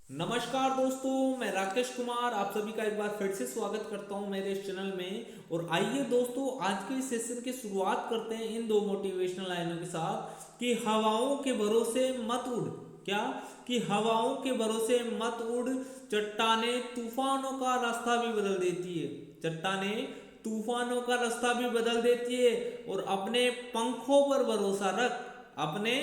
नमस्कार दोस्तों, मैं राकेश कुमार आप सभी का एक बार फिर से स्वागत करता हूं मेरे इस चैनल में। और आइए दोस्तों, आज के इस सेशन की शुरुआत करते हैं इन दो मोटिवेशनल लाइनों के साथ कि हवाओं के भरोसे मत उड़। क्या? कि हवाओं के भरोसे मत उड़, चट्टाने तूफानों का रास्ता भी बदल देती है। चट्टाने तूफानों का रास्ता भी बदल देती है। और अपने पंखों पर भरोसा रख, अपने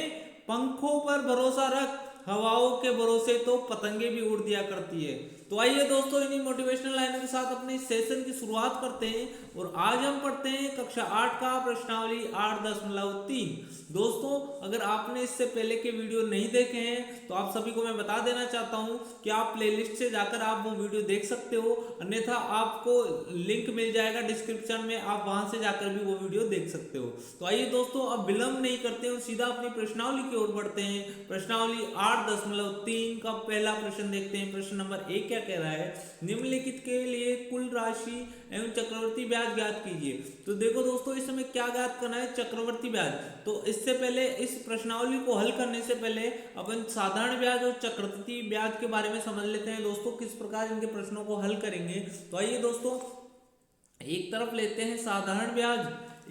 पंखों पर भरोसा रख, हवाओं के भरोसे तो पतंगे भी उड़ दिया करती है। तो आइए दोस्तों, इन्हीं मोटिवेशनल लाइनों के साथ अपने सेशन की शुरुआत करते हैं। और आज हम पढ़ते हैं कक्षा 8 का प्रश्नावली 8.3। दोस्तों, अगर आपने इससे पहले के वीडियो नहीं देखे हैं तो आप सभी को मैं बता देना चाहता हूं कि आप प्लेलिस्ट से जाकर आप वो वीडियो देख सकते हो, अन्यथा आपको लिंक मिल जाएगा डिस्क्रिप्शन में, आप वहां से जाकर भी वो वीडियो देख सकते हो। तो आइए दोस्तों, अब विलंब नहीं करते हैं और सीधा अपनी प्रश्नावली की ओर बढ़ते हैं। प्रश्नावली 8.3 का पहला प्रश्न देखते हैं। प्रश्न नंबर 1 क्या कह रहा है? निम्नलिखित के लिए कुल राशि एवं चक्रवर्ती ब्याज ज्ञात कीजिए। तो देखो दोस्तों, इस समय क्या ज्ञात करना है? चक्रवर्ती ब्याज। तो इससे पहले, इस प्रश्नावली को हल करने से पहले अपन साधारण ब्याज और चक्रवर्ती ब्याज के बारे में समझ लेते हैं दोस्तों, किस प्रकार इनके प्रश्नों को हल करेंगे। तो आइए दोस्तों, एक तरफ लेते हैं साधारण ब्याज,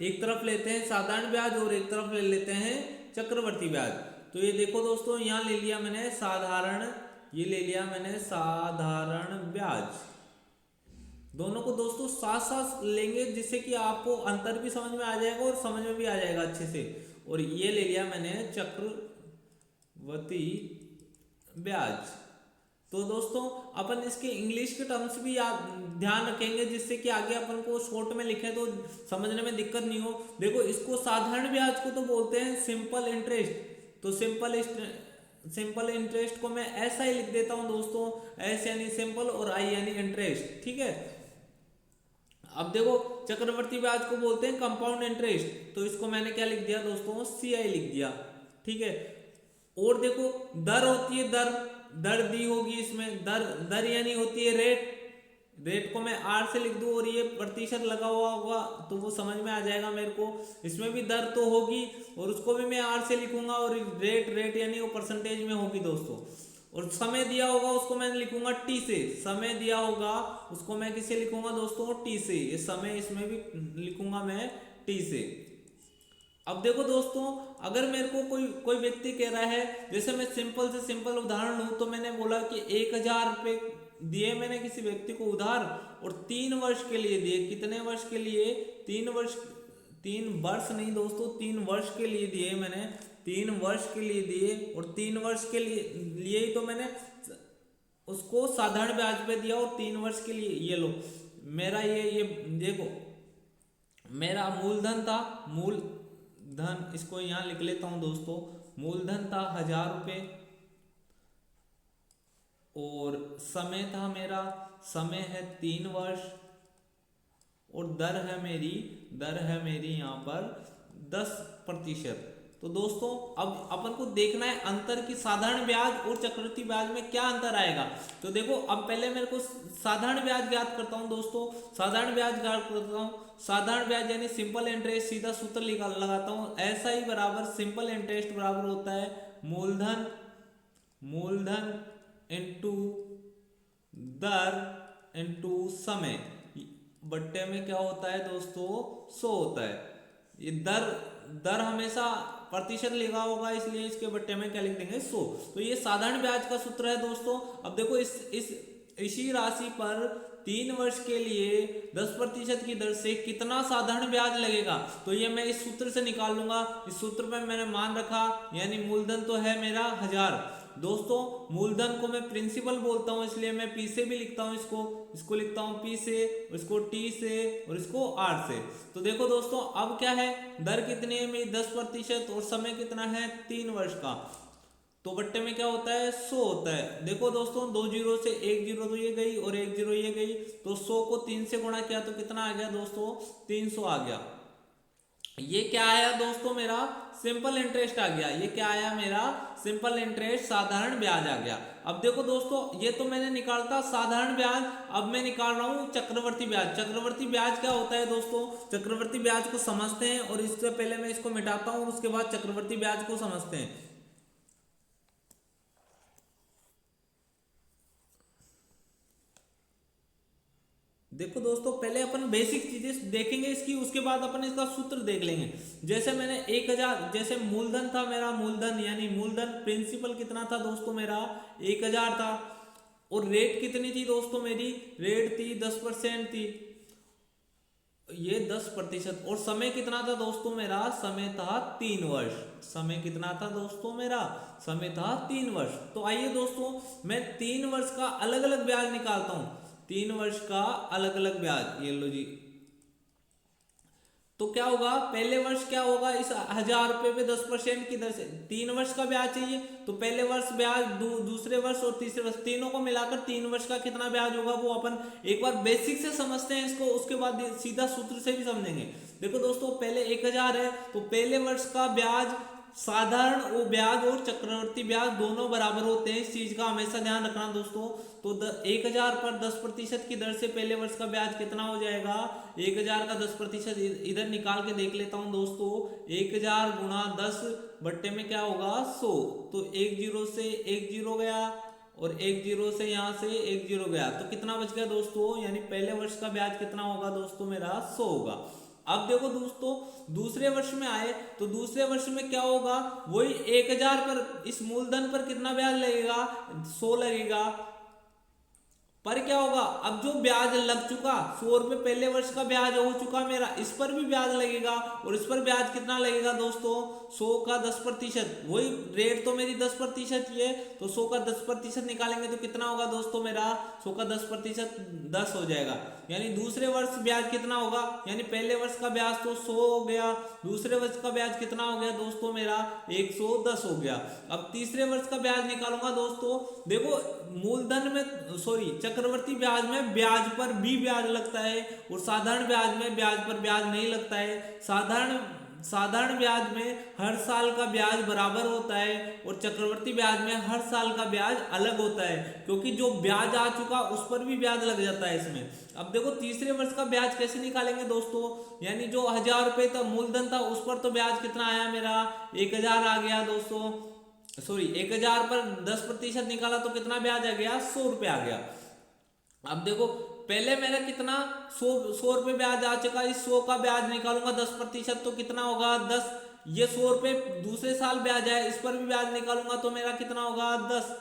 एक तरफ लेते हैं साधारण ब्याज और एक तरफ ले लेते हैं चक्रवर्ती ब्याज। तो ये देखो दोस्तों, यहां ले लिया मैंने साधारण, ये ले लिया मैंने साधारण ब्याज। दोनों को दोस्तों साथ साथ लेंगे जिससे कि आपको अंतर भी समझ में आ जाएगा और समझ में भी आ जाएगा अच्छे से। और ये ले लिया मैंने चक्रवर्ती ब्याज। तो दोस्तों, अपन इसके इंग्लिश के टर्म्स भी याद ध्यान रखेंगे जिससे कि आगे अपन को शॉर्ट में लिखे तो समझने में दिक्कत नहीं हो। देखो, इसको साधारण ब्याज को तो बोलते हैं सिंपल इंटरेस्ट। तो सिंपल इंटरेस्ट को मैं ऐसा ही लिख देता हूं दोस्तों, एस यानी सिंपल और आई यानी इंटरेस्ट, ठीक है। अब देखो, चक्रवर्ती ब्याज को बोलते हैं कंपाउंड इंटरेस्ट, तो इसको मैंने क्या लिख दिया दोस्तों? सी आई लिख दिया, ठीक है। और देखो, दर होती है, दर दर दी होगी इसमें, दर दर यानी होती है रेट। रेट को मैं आर से लिख दूं और ये प्रतिशत लगा हुआ होगा तो वो समझ में आ जाएगा मेरे को। इसमें भी दर तो होगी और उसको भी मैं आर से लिखूंगा, और रेट रेट यानी वो परसेंटेज में होगी दोस्तों। और समय दिया होगा उसको मैं लिखूंगा टी से, समय दिया होगा उसको मैं किसे लिखूंगा दोस्तों? टी से। ये समय इसमें भी लिखूंगा मैं टी से। अब देखो दोस्तों, अगर मेरे को कोई कोई व्यक्ति कह रहा है, जैसे मैं सिंपल से सिंपल उदाहरण लूं तो मैंने बोला कि 1,000 रुपये दिए मैंने किसी व्यक्ति को उधार, और 3 वर्ष के लिए दिए। कितने वर्ष के लिए? 3 वर्ष। 3 वर्ष नहीं दोस्तों, 3 वर्ष के लिए दिए मैंने, 3 वर्ष के लिए दिए। और 3 वर्ष के लिए ही तो मैंने उसको साधारण ब्याज पे दिया, और 3 वर्ष के लिए ये लो मेरा ये देखो, मेरा मूलधन था, मूलधन इसको यहां लिख लेता हूं दोस्तों, मूलधन था 1,000 रुपये। और समय था मेरा, समय है 3 वर्ष। और दर है मेरी यहाँ पर 10%। तो दोस्तों, अब अपन को देखना है अंतर की साधारण ब्याज और चक्रवृद्धि ब्याज में क्या अंतर आएगा। तो देखो, अब पहले मेरे को साधारण ब्याज ज्ञात करता हूं दोस्तों, साधारण ब्याज ज्ञात करता हूं। साधारण ब्याज यानी सिंपल इंटरेस्ट, सीधा सूत्र लगाता हूं, ऐसा ही बराबर सिंपल इंटरेस्ट बराबर होता है मूलधन, मूलधन इंटू दर इंटू समय, बट्टे में क्या होता है दोस्तों? 100 होता है। ये दर दर हमेशा प्रतिशत लिखा होगा, इसलिए इसके बट्टे में क्या लिख देंगे? 100। तो ये साधारण ब्याज का सूत्र है दोस्तों। अब देखो, इसी राशि पर 3 वर्ष के लिए 10% की दर से कितना साधारण ब्याज लगेगा, तो ये मैं इस सूत्र से निकाल लूंगा। इस सूत्र में मैंने मान रखा, यानी मूलधन तो है मेरा 1,000 दोस्तों। मूलधन को मैं प्रिंसिपल बोलता हूं, इसलिए मैं पी से भी लिखता हूं, इसको लिखता हूं पी से, इसको टी से और इसको आर से। तो देखो दोस्तों, अब क्या है? दर कितनी है मेरी? 10%। और समय कितना है? 3 वर्ष का। तो बट्टे में क्या होता है? 100 होता है। देखो दोस्तों, 2 जीरो से 1 जीरो तो ये गई और 1 जीरो ये गई, तो 100 को 3 से गुणा किया तो कितना आ गया दोस्तों? 300 आ गया। ये क्या आया दोस्तों? मेरा सिंपल इंटरेस्ट आ गया। ये क्या आया? मेरा सिंपल इंटरेस्ट, साधारण ब्याज आ गया। अब देखो दोस्तों, ये तो मैंने निकालता साधारण ब्याज, अब मैं निकाल रहा हूं चक्रवर्ती ब्याज। चक्रवर्ती ब्याज क्या होता है दोस्तों? चक्रवर्ती ब्याज को समझते हैं, और इससे पहले मैं इसको मिटाता हूं और उसके बाद चक्रवर्ती ब्याज को समझते हैं। देखो दोस्तों, पहले अपन बेसिक चीजें देखेंगे इसकी, उसके बाद अपन इसका सूत्र देख लेंगे। जैसे मैंने 1000, जैसे मूलधन था मेरा, मूलधन यानी मूलधन प्रिंसिपल कितना था दोस्तों मेरा, 1000 था। और रेट कितनी थी दोस्तों मेरी, रेट थी 10% थी, ये 10%। और समय कितना था दोस्तों मेरा, समय था 3 वर्ष। समय कितना था दोस्तों मेरा, समय था 3 वर्ष। तो आइए दोस्तों, मैं 3 वर्ष का अलग अलग ब्याज निकालता हूं, 3 वर्ष का अलग अलग ब्याज। ये लो जी, तो क्या होगा, पहले वर्ष क्या होगा, इस 1000 रुपए पे 10% की दर से 3 वर्ष का ब्याज चाहिए, तो पहले वर्ष ब्याज, दूसरे वर्ष और तीसरे वर्ष, तीनों को मिलाकर 3 वर्ष का कितना ब्याज होगा, वो अपन एक बार बेसिक से समझते हैं इसको, उसके बाद सीधा सूत्र से भी समझेंगे। देखो दोस्तों, पहले 1000 है, तो पहले वर्ष का ब्याज, साधारण वो ब्याज और चक्रवर्ती ब्याज दोनों बराबर होते हैं, इस चीज का हमेशा ध्यान रखना दोस्तों। तो 1000 पर 10% की दर से पहले वर्ष का ब्याज कितना हो जाएगा, 1000 का 10% इधर निकाल के देख लेता हूं दोस्तों, 1000 गुणा 10 बट्टे में क्या होगा 100, तो 1 जीरो से 1 जीरो गया, और 1 जीरो से यहाँ से 1 जीरो गया, तो कितना बच गया दोस्तों, यानी पहले वर्ष का ब्याज कितना होगा दोस्तों मेरा 100 होगा। अब देखो दोस्तों, दूसरे वर्ष में आए, तो दूसरे वर्ष में क्या होगा, वही 1000 पर, इस मूलधन पर कितना ब्याज लगेगा, 100 लगेगा। पर क्या होगा, अब जो ब्याज लग चुका 100 रुपए पहले वर्ष का ब्याज हो चुका मेरा, इस पर भी ब्याज लगेगा, और इस पर ब्याज कितना लगेगा दोस्तों, 100 का 10%, वही रेट तो मेरी 10% ही है, तो 100 का 10% निकालेंगे तो कितना होगा दोस्तों मेरा, 100 का 10% 10 हो जाएगा। यानी दूसरे वर्ष ब्याज कितना होगा, यानी पहले वर्ष का ब्याज तो 100 हो गया, दूसरे वर्ष का ब्याज कितना हो गया दोस्तों मेरा 110 हो गया। अब तीसरे वर्ष का ब्याज निकालूंगा दोस्तों, देखो मूलधन में, सॉरी चक्रवर्ती ब्याज में ब्याज पर भी ब्याज लगता है, और साधारण ब्याज में ब्याज पर ब्याज नहीं लगता है। साधारण ब्याज में हर साल का ब्याज बराबर होता है, और चक्रवर्ती ब्याज में हर साल का ब्याज अलग होता है, क्योंकि जो ब्याज आ चुका उस पर भी ब्याज लग जाता है इसमें। अब देखो तीसरे वर्ष का ब्याज कैसे निकालेंगे दोस्तों, यानी जो 1000 रुपए था मूलधन था, उस पर तो ब्याज कितना आया मेरा 1000 आ गया दोस्तों, सॉरी 1000 पर 10% निकाला तो कितना ब्याज आ गया 100 रुपए आ गया। अब देखो पहले मेरा कितना 100 रुपए ब्याज आ चुका, इस 100 का ब्याज निकालूंगा 10%, तो कितना होगा 10, ये 100 रुपए दूसरे साल ब्याज है, इस पर भी ब्याज निकालूंगा तो मेरा कितना होगा 10,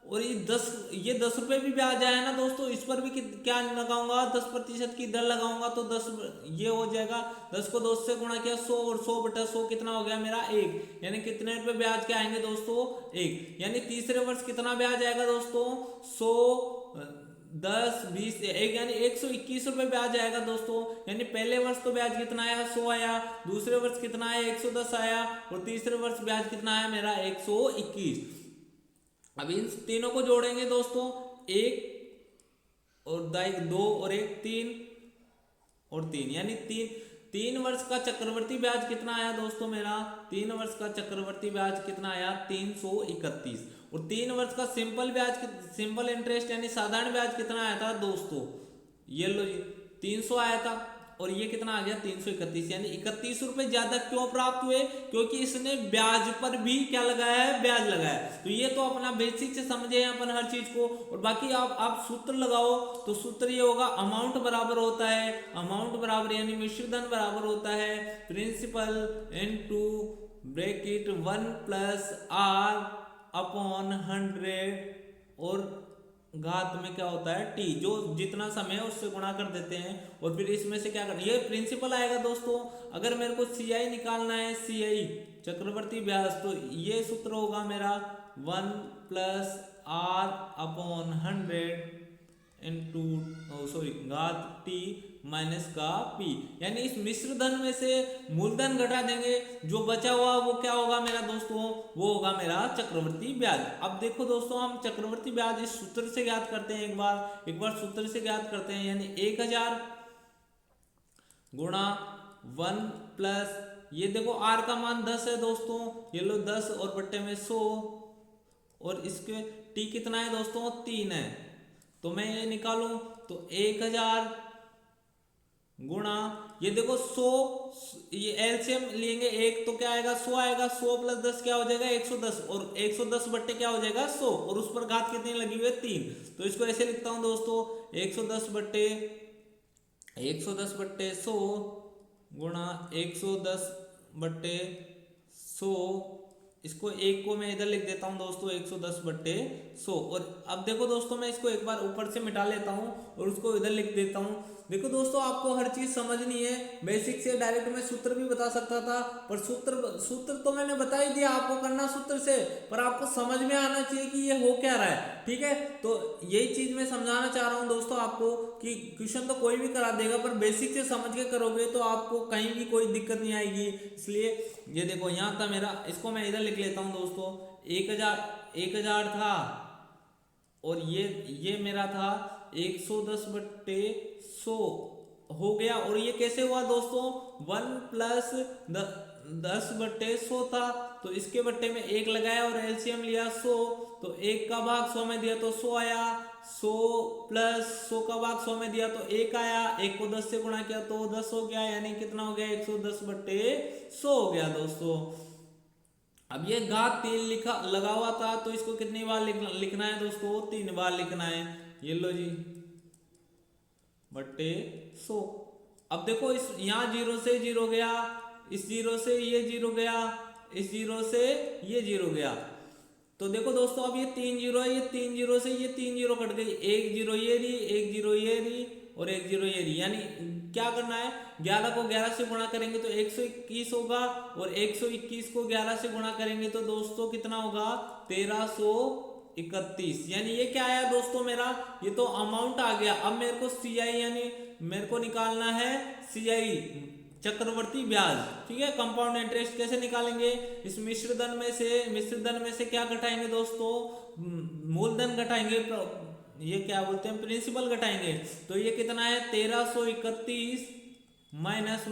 और ये 10 रुपए भी ब्याज आया ना दोस्तों, इस पर भी क्या लगाऊंगा 10% की दर लगाऊंगा, तो 10 ये हो जाएगा, 10 को 2 से गुणा किया 100, और 100 बटा 100 कितना हो गया मेरा 1, यानी कितने रुपए ब्याज के आएंगे दोस्तों 1। यानी तीसरे वर्ष कितना ब्याज आएगा दोस्तों 100 10 20 1, यानी 121 रुपए ब्याज आएगा दोस्तों। यानी पहले वर्ष तो ब्याज कितना आया 100 आया, दूसरे वर्ष कितना आया 110 आया, और तीसरे वर्ष ब्याज कितना आया मेरा 121। अब इन तीनों को जोड़ेंगे दोस्तों, 1 और 2 और 1 3 और 3, यानी 3 वर्ष का चक्रवर्ती ब्याज कितना आया दोस्तों मेरा, 3 वर्ष का चक्रवर्ती ब्याज कितना आया 331, और 3 वर्ष का सिंपल इंटरेस्ट यानी साधारण ब्याज कितना आया था दोस्तों, ये लो जी 300 आया था, और ये कितना आ गया 331, यानी 31 रुपए ज्यादा क्यों प्राप्त हुए, क्योंकि इसने ब्याज पर भी क्या लगाया है, ब्याज लगाया है। तो ये तो अपना बेसिक से समझे हैं अपन हर चीज को, और बाकी आप सूत्र लगाओ, तो सूत्र ये होगा, अमाउंट बराबर होता है, अमाउंट बराबर यानी मिश्रधन बराबर होता है principal into bracket 1 plus R upon 100, और घात में क्या होता है टी, जो जितना समय है उससे गुणा कर देते हैं, और फिर इसमें से क्या करना, ये प्रिंसिपल आएगा दोस्तों। अगर मेरे को सीआई निकालना है, सीआई चक्रवर्ती ब्याज, तो ये सूत्र होगा मेरा 1 प्लस आर अपॉन 100 इनटू घात टी माइनस का पी, यानी इस मिश्र धन में से मूलधन घटा देंगे, जो बचा हुआ वो क्या होगा मेरा दोस्तों, वो होगा मेरा चक्रवर्ती ब्याज। अब देखो दोस्तों, हम चक्रवर्ती ब्याज इस सूत्र से ज्ञात करते हैं, एक बार सूत्र से ज्ञात करते हैं, यानी 1000 गुणा 1 प्लस, ये देखो आर का मान 10 है दोस्तों, ये लो 10 और बट्टे में 100, और इसके टी कितना है दोस्तों 3 है, तो मैं ये निकालूं तो 1000 गुणा, ये देखो 100, ये एलसीएम लेंगे एक तो क्या आएगा 100 आएगा, 100 प्लस 10 क्या हो जाएगा 110, और 110 बट्टे क्या हो जाएगा 100, और उस पर घात कितनी लगी हुई है 3, तो इसको ऐसे लिखता हूं दोस्तों 110 बट्टे 110/100 गुणा 110/100, इसको एक को मैं इधर लिख देता हूं दोस्तों 110/100। और अब देखो दोस्तों मैं इसको एक बार ऊपर से मिटा लेता हूं और उसको इधर लिख देता हूं। देखो दोस्तों आपको हर चीज समझनी है, बेसिक से डायरेक्ट मैं सूत्र भी बता सकता था, पर सूत्र तो मैंने बता ही दिया, आपको करना सूत्र से, पर आपको समझ में आना चाहिए कि ये हो क्या रहा है। ठीक है, तो यही चीज मैं समझाना चाह रहा हूं दोस्तों आपको कि क्वेश्चन तो कोई भी करा देगा, पर बेसिक से समझ के करोगे तो आपको कहीं भी कोई दिक्कत नहीं आएगी। इसलिए ये देखो यहाँ था मेरा, इसको मैं इधर लिख लेता हूँ दोस्तों, 1000 था, और ये मेरा था 110/100 हो गया। और ये कैसे हुआ दोस्तों, 1+10/100 था, तो इसके बट्टे में 1 लगाया और एलसीएम लिया 100, तो 1 का भाग 100 में दिया तो 100 आया, 100 प्लस 100 का भाग 100 में दिया तो 1 आया, 1 को 10 से गुणा किया तो 10 हो गया, यानी कितना हो गया 110/100 हो गया दोस्तों। अब ये घात 3 लिखा लगा हुआ था, तो इसको कितनी बार लिखना है दोस्तों, 3 बार लिखना है। ये लो जी बट्टे 100। अब देखो इस यहाँ 0 से 0 गया, इस 0 से ये 0 गया, इस 0 से ये 0 गया, तो देखो दोस्तों अब ये 3 0 है, ये 3 0 से ये 3 0 कट गई, 1 0 ये रही, 1 0 ये रही और 1 0 ये रही। यानी क्या करना है, 11 को 11 से गुणा करेंगे तो 121 होगा, और 121 को 11 से गुणा करेंगे तो दोस्तों कितना होगा 1331। यानी ये क्या आया दोस्तों मेरा, ये तो अमाउंट आ गया। अब मेरे को सीआई यानी मेरे को निकालना है सीआई, चक्रवर्ती ब्याज। ठीक है, कंपाउंड इंटरेस्ट कैसे निकालेंगे, इस मिश्र धन में से क्या घटाएंगे दोस्तों, मूलधन घटाएंगे, ये क्या बोलते हैं प्रिंसिपल घटाएंगे। तो ये कितना है 1331 माइनस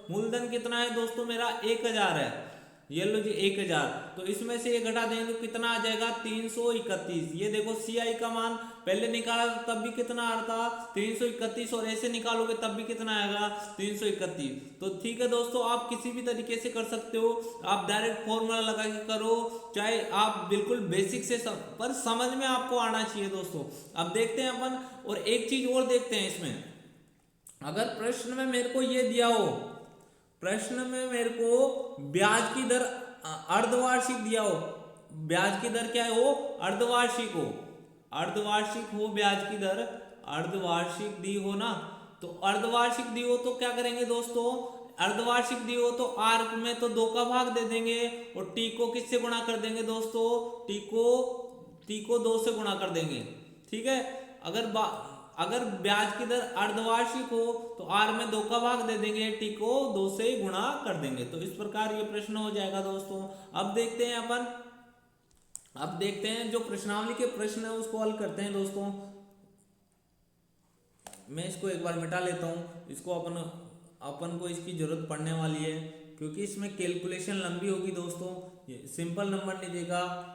मूलधन कितना है दोस्तों मेरा 1000 है, ये लो जी 1000, तो इसमें से ये घटा देंगे तो कितना आ जाएगा 331। ये देखो सीआई का मान पहले निकाला तब भी कितना आ रहा था 331, और ऐसे निकालोगे तब भी कितना आएगा 331। तो ठीक है दोस्तों, आप किसी भी तरीके से कर सकते हो, आप डायरेक्ट फॉर्मूला लगा के करो, चाहे आप बिल्कुल बेसिक से पर समझ में आपको आना चाहिए दोस्तों। अब देखते हैं अपन, और एक चीज और देखते हैं इसमें, अगर प्रश्न में मेरे को ये दिया हो, प्रश्न में मेरे को ब्याज की दर अर्धवार्षिक दिया हो, ब्याज की दर क्या हो अर्धवार्षिक हो, अर्धवार्षिक हो ब्याज की दर, अर्धवार्षिक दी हो ना, तो अर्धवार्षिक दी हो तो क्या करेंगे दोस्तों, अर्धवार्षिक दी हो तो आर में तो 2 का भाग दे देंगे, और टी को किससे गुणा कर देंगे दोस्तों, टी को 2 से गुणा कर देंगे। ठीक है, अगर ब्याज की दर अर्धवार्षिक हो तो आर में 2 का भाग दे देंगे, टी को 2 से गुणा कर देंगे। तो इस प्रकार ये प्रश्न हो जाएगा दोस्तों। अब देखते हैं अपन, अब देखते हैं जो प्रश्नावली के प्रश्न है उसको हल करते हैं दोस्तों। मैं इसको एक बार मिटा लेता हूँ, इसको अपन को इसकी जरूरत पड़ने वाली है, क्योंकि इसमें कैलकुलेशन लंबी होगी दोस्तों, सिंपल नंबर नहीं देगा।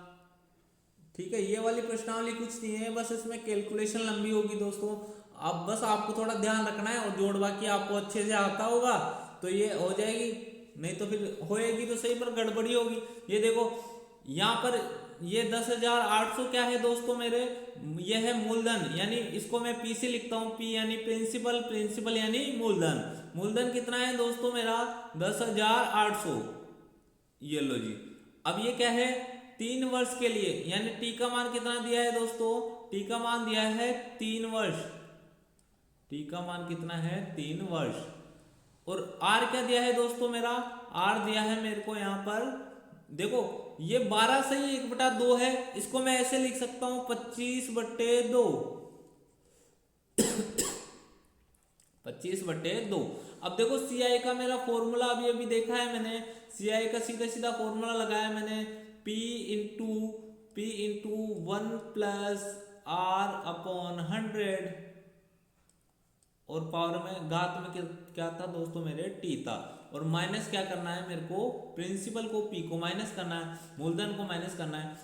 ठीक है, ये वाली प्रश्नावली कुछ नहीं है, बस इसमें कैलकुलेशन लंबी होगी दोस्तों। अब बस आपको थोड़ा ध्यान रखना है, और जोड़ बाकी आपको अच्छे से आता होगा तो ये हो जाएगी, नहीं तो फिर होएगी तो सही पर गड़बड़ी होगी। ये देखो यहाँ पर ये 10,800 क्या है दोस्तों मेरे, ये है मूलधन, यानी इसको मैं पी से लिखता हूँ, पी यानी प्रिंसिपल, प्रिंसिपल यानी मूलधन। मूलधन कितना है दोस्तों मेरा 10,800। ये लो जी, अब ये क्या है 3 वर्ष के लिए, यानी टी का मान कितना दिया है दोस्तों, टी का मान दिया है 3 वर्ष, टी का मान कितना है 3 वर्ष। और आर क्या दिया है दोस्तों मेरा, आर दिया है मेरे को यहाँ पर, देखो ये 12 से ही 1/2 है, इसको मैं ऐसे लिख सकता हूं 25/2, 25/2। अब देखो सीआई का मेरा फॉर्मूला अभी देखा है मैंने, सीआई का सीधा सीधा फॉर्मूला लगाया मैंने, P इंटू 1 प्लस R/100, और पावर में घात में क्या था दोस्तों मेरे टी था, और माइनस क्या करना है मेरे को, प्रिंसिपल को पी को माइनस करना है, मूलधन को माइनस करना है।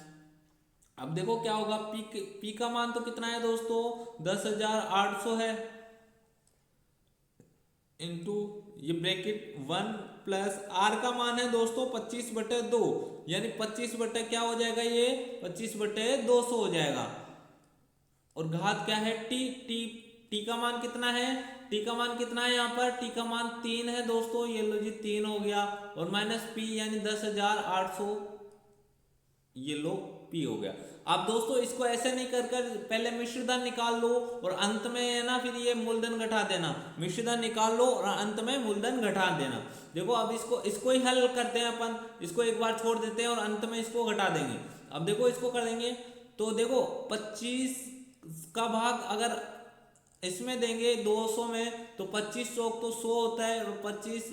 अब देखो क्या होगा, पी का मान तो कितना है दोस्तों 10,800 है, इंटू ये ब्रैकेट 1 प्लस आर का मान है दोस्तों 25/2, यानी 25 क्या हो जाएगा, ये 25/200 हो जाएगा। और घात क्या है टी, टी का मान कितना है, टी का मान कितना है यहाँ पर, टी का मान 3 है दोस्तों, ये लो जी 3 हो गया, और माइनस पी यानी 10,800, ये लो पी हो गया। अब दोस्तों इसको ऐसे नहीं कर कर पहले मिश्रधन निकाल लो और अंत में है ना फिर ये मूलधन घटा देना, मिश्रधन निकाल लो और अंत में मूलधन घटा देना। देखो अब इसको ही हल करते हैं अपन, इसको एक बार छोड़ देते हैं और अंत में इसको घटा देंगे। अब देखो इसको कर देंगे तो देखो 25 का भाग अगर इसमें देंगे 200 में तो 25 चौक तो 100 होता है, और 25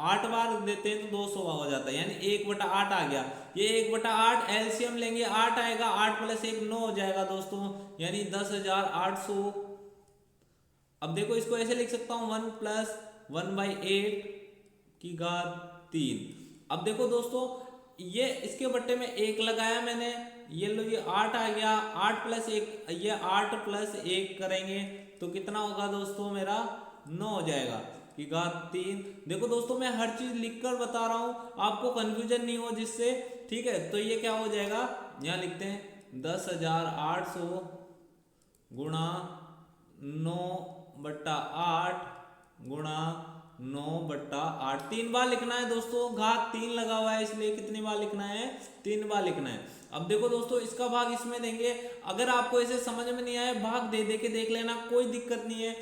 8 बार देते हैं तो 200 हो जाता है, यानी 1/8 आ गया। ये 1/8 एलसीएम लेंगे 8 आएगा, 8 + 1 9 हो जाएगा दोस्तों, यानी 10,800। अब देखो इसको ऐसे लिख सकता हूँ 1 + 1/8 की घात 3। अब देखो दोस्तों ये इसके बट्टे में 1 लगाया मैंने, ये लो ये 8 आ गया, 8 + 1 ये 8 + 1 करेंगे तो कितना होगा दोस्तों मेरा 9 हो जाएगा की घात 3। देखो दोस्तों मैं हर चीज लिखकर बता रहा हूं आपको कंफ्यूजन नहीं हो जिससे, ठीक है। तो ये क्या हो जाएगा, यहाँ लिखते हैं 10,800 गुणा 9/8 गुणा 9/8, 3 बार लिखना है दोस्तों, घात 3 लगा हुआ है इसलिए कितनी बार लिखना है, 3 बार लिखना है। अब देखो दोस्तों इसका भाग इसमें देंगे, अगर आपको ऐसे समझ में नहीं आए भाग दे दे के देख लेना, कोई दिक्कत नहीं है।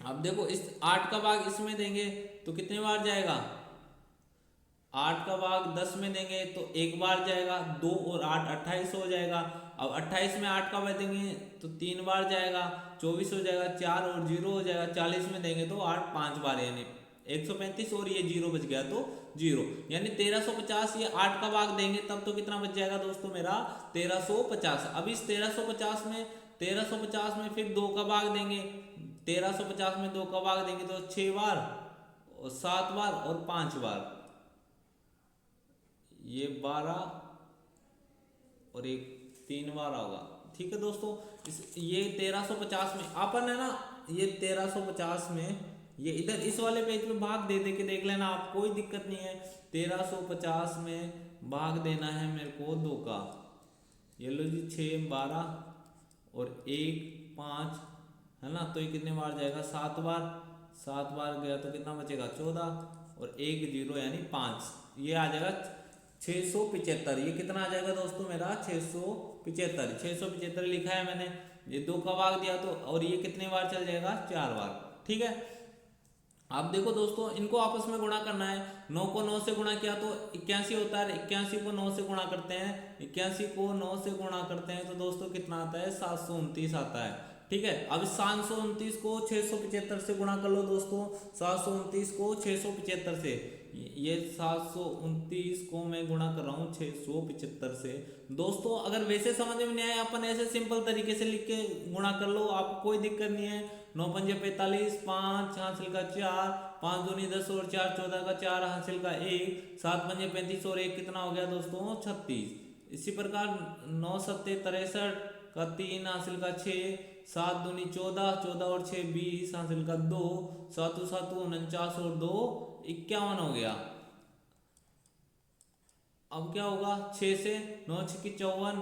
अब देखो इस 8 का भाग इसमें देंगे तो कितने बार जाएगा, 8 का भाग 10 में देंगे तो 1 बार जाएगा, 2 और 8 28 हो जाएगा। अब 28 में 8 का भाग देंगे तो 3 बार जाएगा, 24 हो जाएगा, 4 और 0 हो जाएगा, 40 में देंगे तो 8 5 बार यानी 135, और ये 0 बच गया तो 0, यानी 1350। ये 8 का भाग देंगे तब तो कितना बच जाएगा दोस्तों मेरा 1350। अब इस 1350 में फिर 2 का भाग देंगे, 1350 में 2 का भाग देंगे तो 6 बार और 7 बार और 5 बार, ये 12 और एक 3 बार होगा, ठीक है दोस्तों। ये 1350 में अपन है ना, ये 1350 में ये इधर इस वाले पेज में भाग दे दे के देख लेना आप, कोई दिक्कत नहीं है। 1350 में भाग देना है मेरे को 2 का, ये लो जी 6 12 और 1 5 है ना, तो ये कितने बार जाएगा 7 बार, 7 बार गया तो कितना बचेगा 14 और 1 0 यानी 5, ये आ जाएगा 675। ये कितना आ जाएगा दोस्तों मेरा 675 लिखा है मैंने, ये 2 का भाग दिया तो, और ये कितने बार चल जाएगा 4 बार, ठीक है। अब देखो दोस्तों इनको आपस में गुणा करना है, 9 को 9 से गुणा किया तो 81 होता है, 81 को 9 से गुणा करते हैं, 81 को 9 से गुणा करते हैं तो दोस्तों कितना आता है 729 आता है, ठीक है। अब 729 को 675 से गुणा कर लो दोस्तों, 729 को 675 से, ये 729 को मैं गुणा कर रहा हूँ 675 से दोस्तों। अगर वैसे समझ में नहीं आया अपन ऐसे सिंपल तरीके से लिख के गुणा कर लो, आपको कोई दिक्कत नहीं है। 9 पंजे 45, 5 हासिल का 4, 5 दूनी 10 और 4 14 का 4 हासिल का 1, 7 पंजे 35 और 1 कितना हो गया दोस्तों 36। इसी प्रकार 9 सत्ते 63 का 3 हासिल का 6, 7 दूनी 14, 14 और 6 20 हासिल का 2, 7 7 49 और 2 51 हो गया। अब क्या होगा 6 से 9 6 54,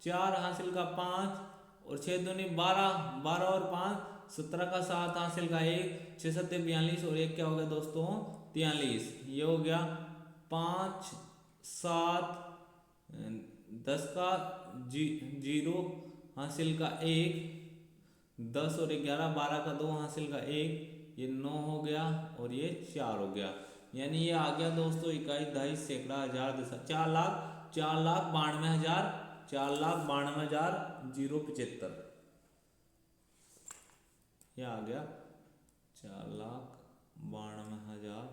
4 हासिल का 5 और 6 दूनी 12, 12 और 5 17 का 7 हासिल का 1, 6 7 42 और 1 क्या हो गया दोस्तों 43। ये हो गया 5 7 10 का 0 हासिल का 1, 10 और 11 12 का 2 हासिल का 1, ये 9 हो गया और ये 4 हो गया, यानी ये आ गया दोस्तों इकाई दहाई सैकड़ा हजार 4,92,075, ये आ गया 4,92,000,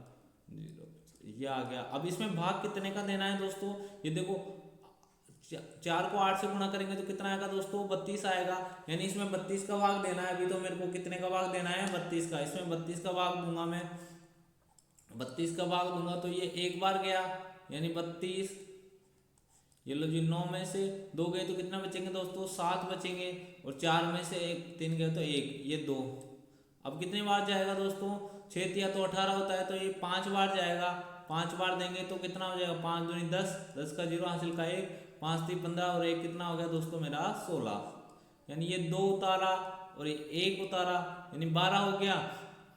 ये आ गया। अब इसमें भाग कितने का देना है दोस्तों, ये देखो 4 को 8 से गुणा करेंगे तो कितना आएगा दोस्तों 32 आएगा, यानी इसमें 32 का भाग देना है। अभी तो मेरे को कितने का भाग देना है 32 का, इसमें 32 का भाग दूंगा मैं, 32 का भाग दूंगा तो ये 1 बार गया यानी 32, ये लो जी 9 में से 2 गए तो कितना बचेंगे दोस्तों 7 बचेंगे, और 4 में से 3 गए तो 1, ये 2। अब कितने बार जाएगा दोस्तों 6 या तो 18 होता है तो ये 5 बार जाएगा, 5 बार देंगे तो कितना हो जाएगा 5 दूनी 10, 10 का 0 हासिल का 1, 5 3 15 और 1 कितना हो गया दोस्तों मेरा 16, यानी ये 2 उतारा और ये 1 उतारा, यानी 12 हो गया।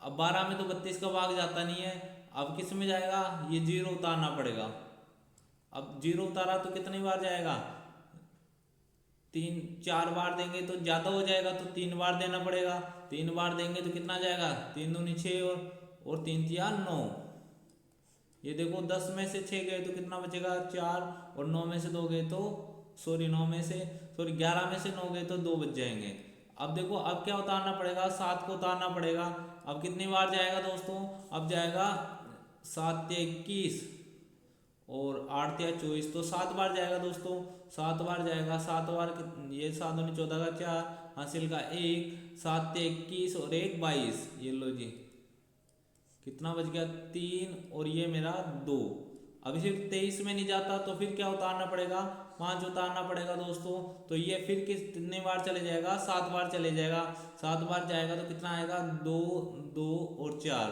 अब 12 में तो 32 का भाग जाता नहीं है, अब किस में जाएगा, ये 0 उतारना पड़ेगा। अब 0 उतारा तो कितनी बार जाएगा, 4 बार देंगे तो ज़्यादा हो जाएगा, तो 3 बार देना पड़ेगा। 3 बार देंगे तो कितना जाएगा, 3 दूनी 6 और 3 तिया 9। ये देखो 10 में से 6 गए तो कितना बचेगा 4, और 9 में से 2 गए तो 11 में से 9 गए तो 2 बच जाएंगे। अब देखो अब क्या उतारना पड़ेगा, 7 को उतारना पड़ेगा। अब कितनी बार जाएगा दोस्तों, अब जाएगा 7 तिया 21 और 8 तिया 24, तो 7 बार जाएगा दोस्तों, 7 बार जाएगा। 7 बार ये 7 दूनी 14 का 4, हासिल का 1, 7 तिया 21 और 1 22। ये लो जी, कितना बच गया 3 और ये मेरा 2। अभी सिर्फ 23 में नहीं जाता तो फिर क्या उतारना पड़ेगा, 5 उतारना पड़ेगा दोस्तों। तो ये फिर कितने बार चले जाएगा, 7 बार चले जाएगा। 7 बार जाएगा तो कितना आएगा 2 2 और 4,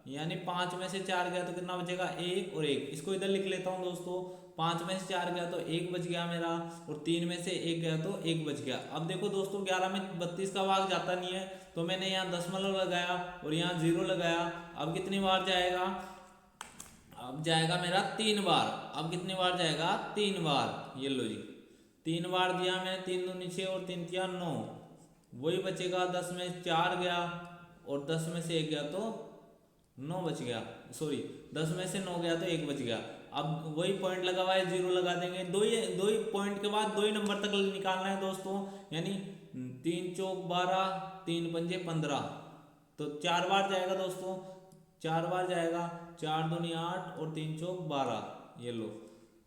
यानी 5 में से 4 गया तो कितना बचेगा 1 और 1। इसको इधर लिख लेता हूँ दोस्तों, 5 में से 4 गया तो 1 बच गया मेरा, और 3 में से 1 गया तो 1 बच गया। अब देखो दोस्तों 11 में 32 का भाग जाता नहीं है, तो मैंने यहाँ दशमलव लगाया और यहाँ 0 लगाया। अब कितनी बार जाएगा, अब जाएगा मेरा 3 बार। अब कितनी बार जाएगा, 3 बार। ये लो जी, 3 बार दिया मैंने, 3 दूनी 6 और 3 तिया 9, वही बचेगा। 10 में 4 गया और 10 में से 1 गया तो 9 बच गया, 10 में से 9 गया तो 1 बच गया। अब वही पॉइंट लगा हुआ है, 0 लगा देंगे। दो ही पॉइंट के बाद 2 ही नंबर तक निकालना है दोस्तों, यानी 3 चौक 12, 3 पंजे 15, तो 4 बार जाएगा दोस्तों, 4 बार जाएगा। 4 दूनी 8 और 3 चौक 12। ये लो,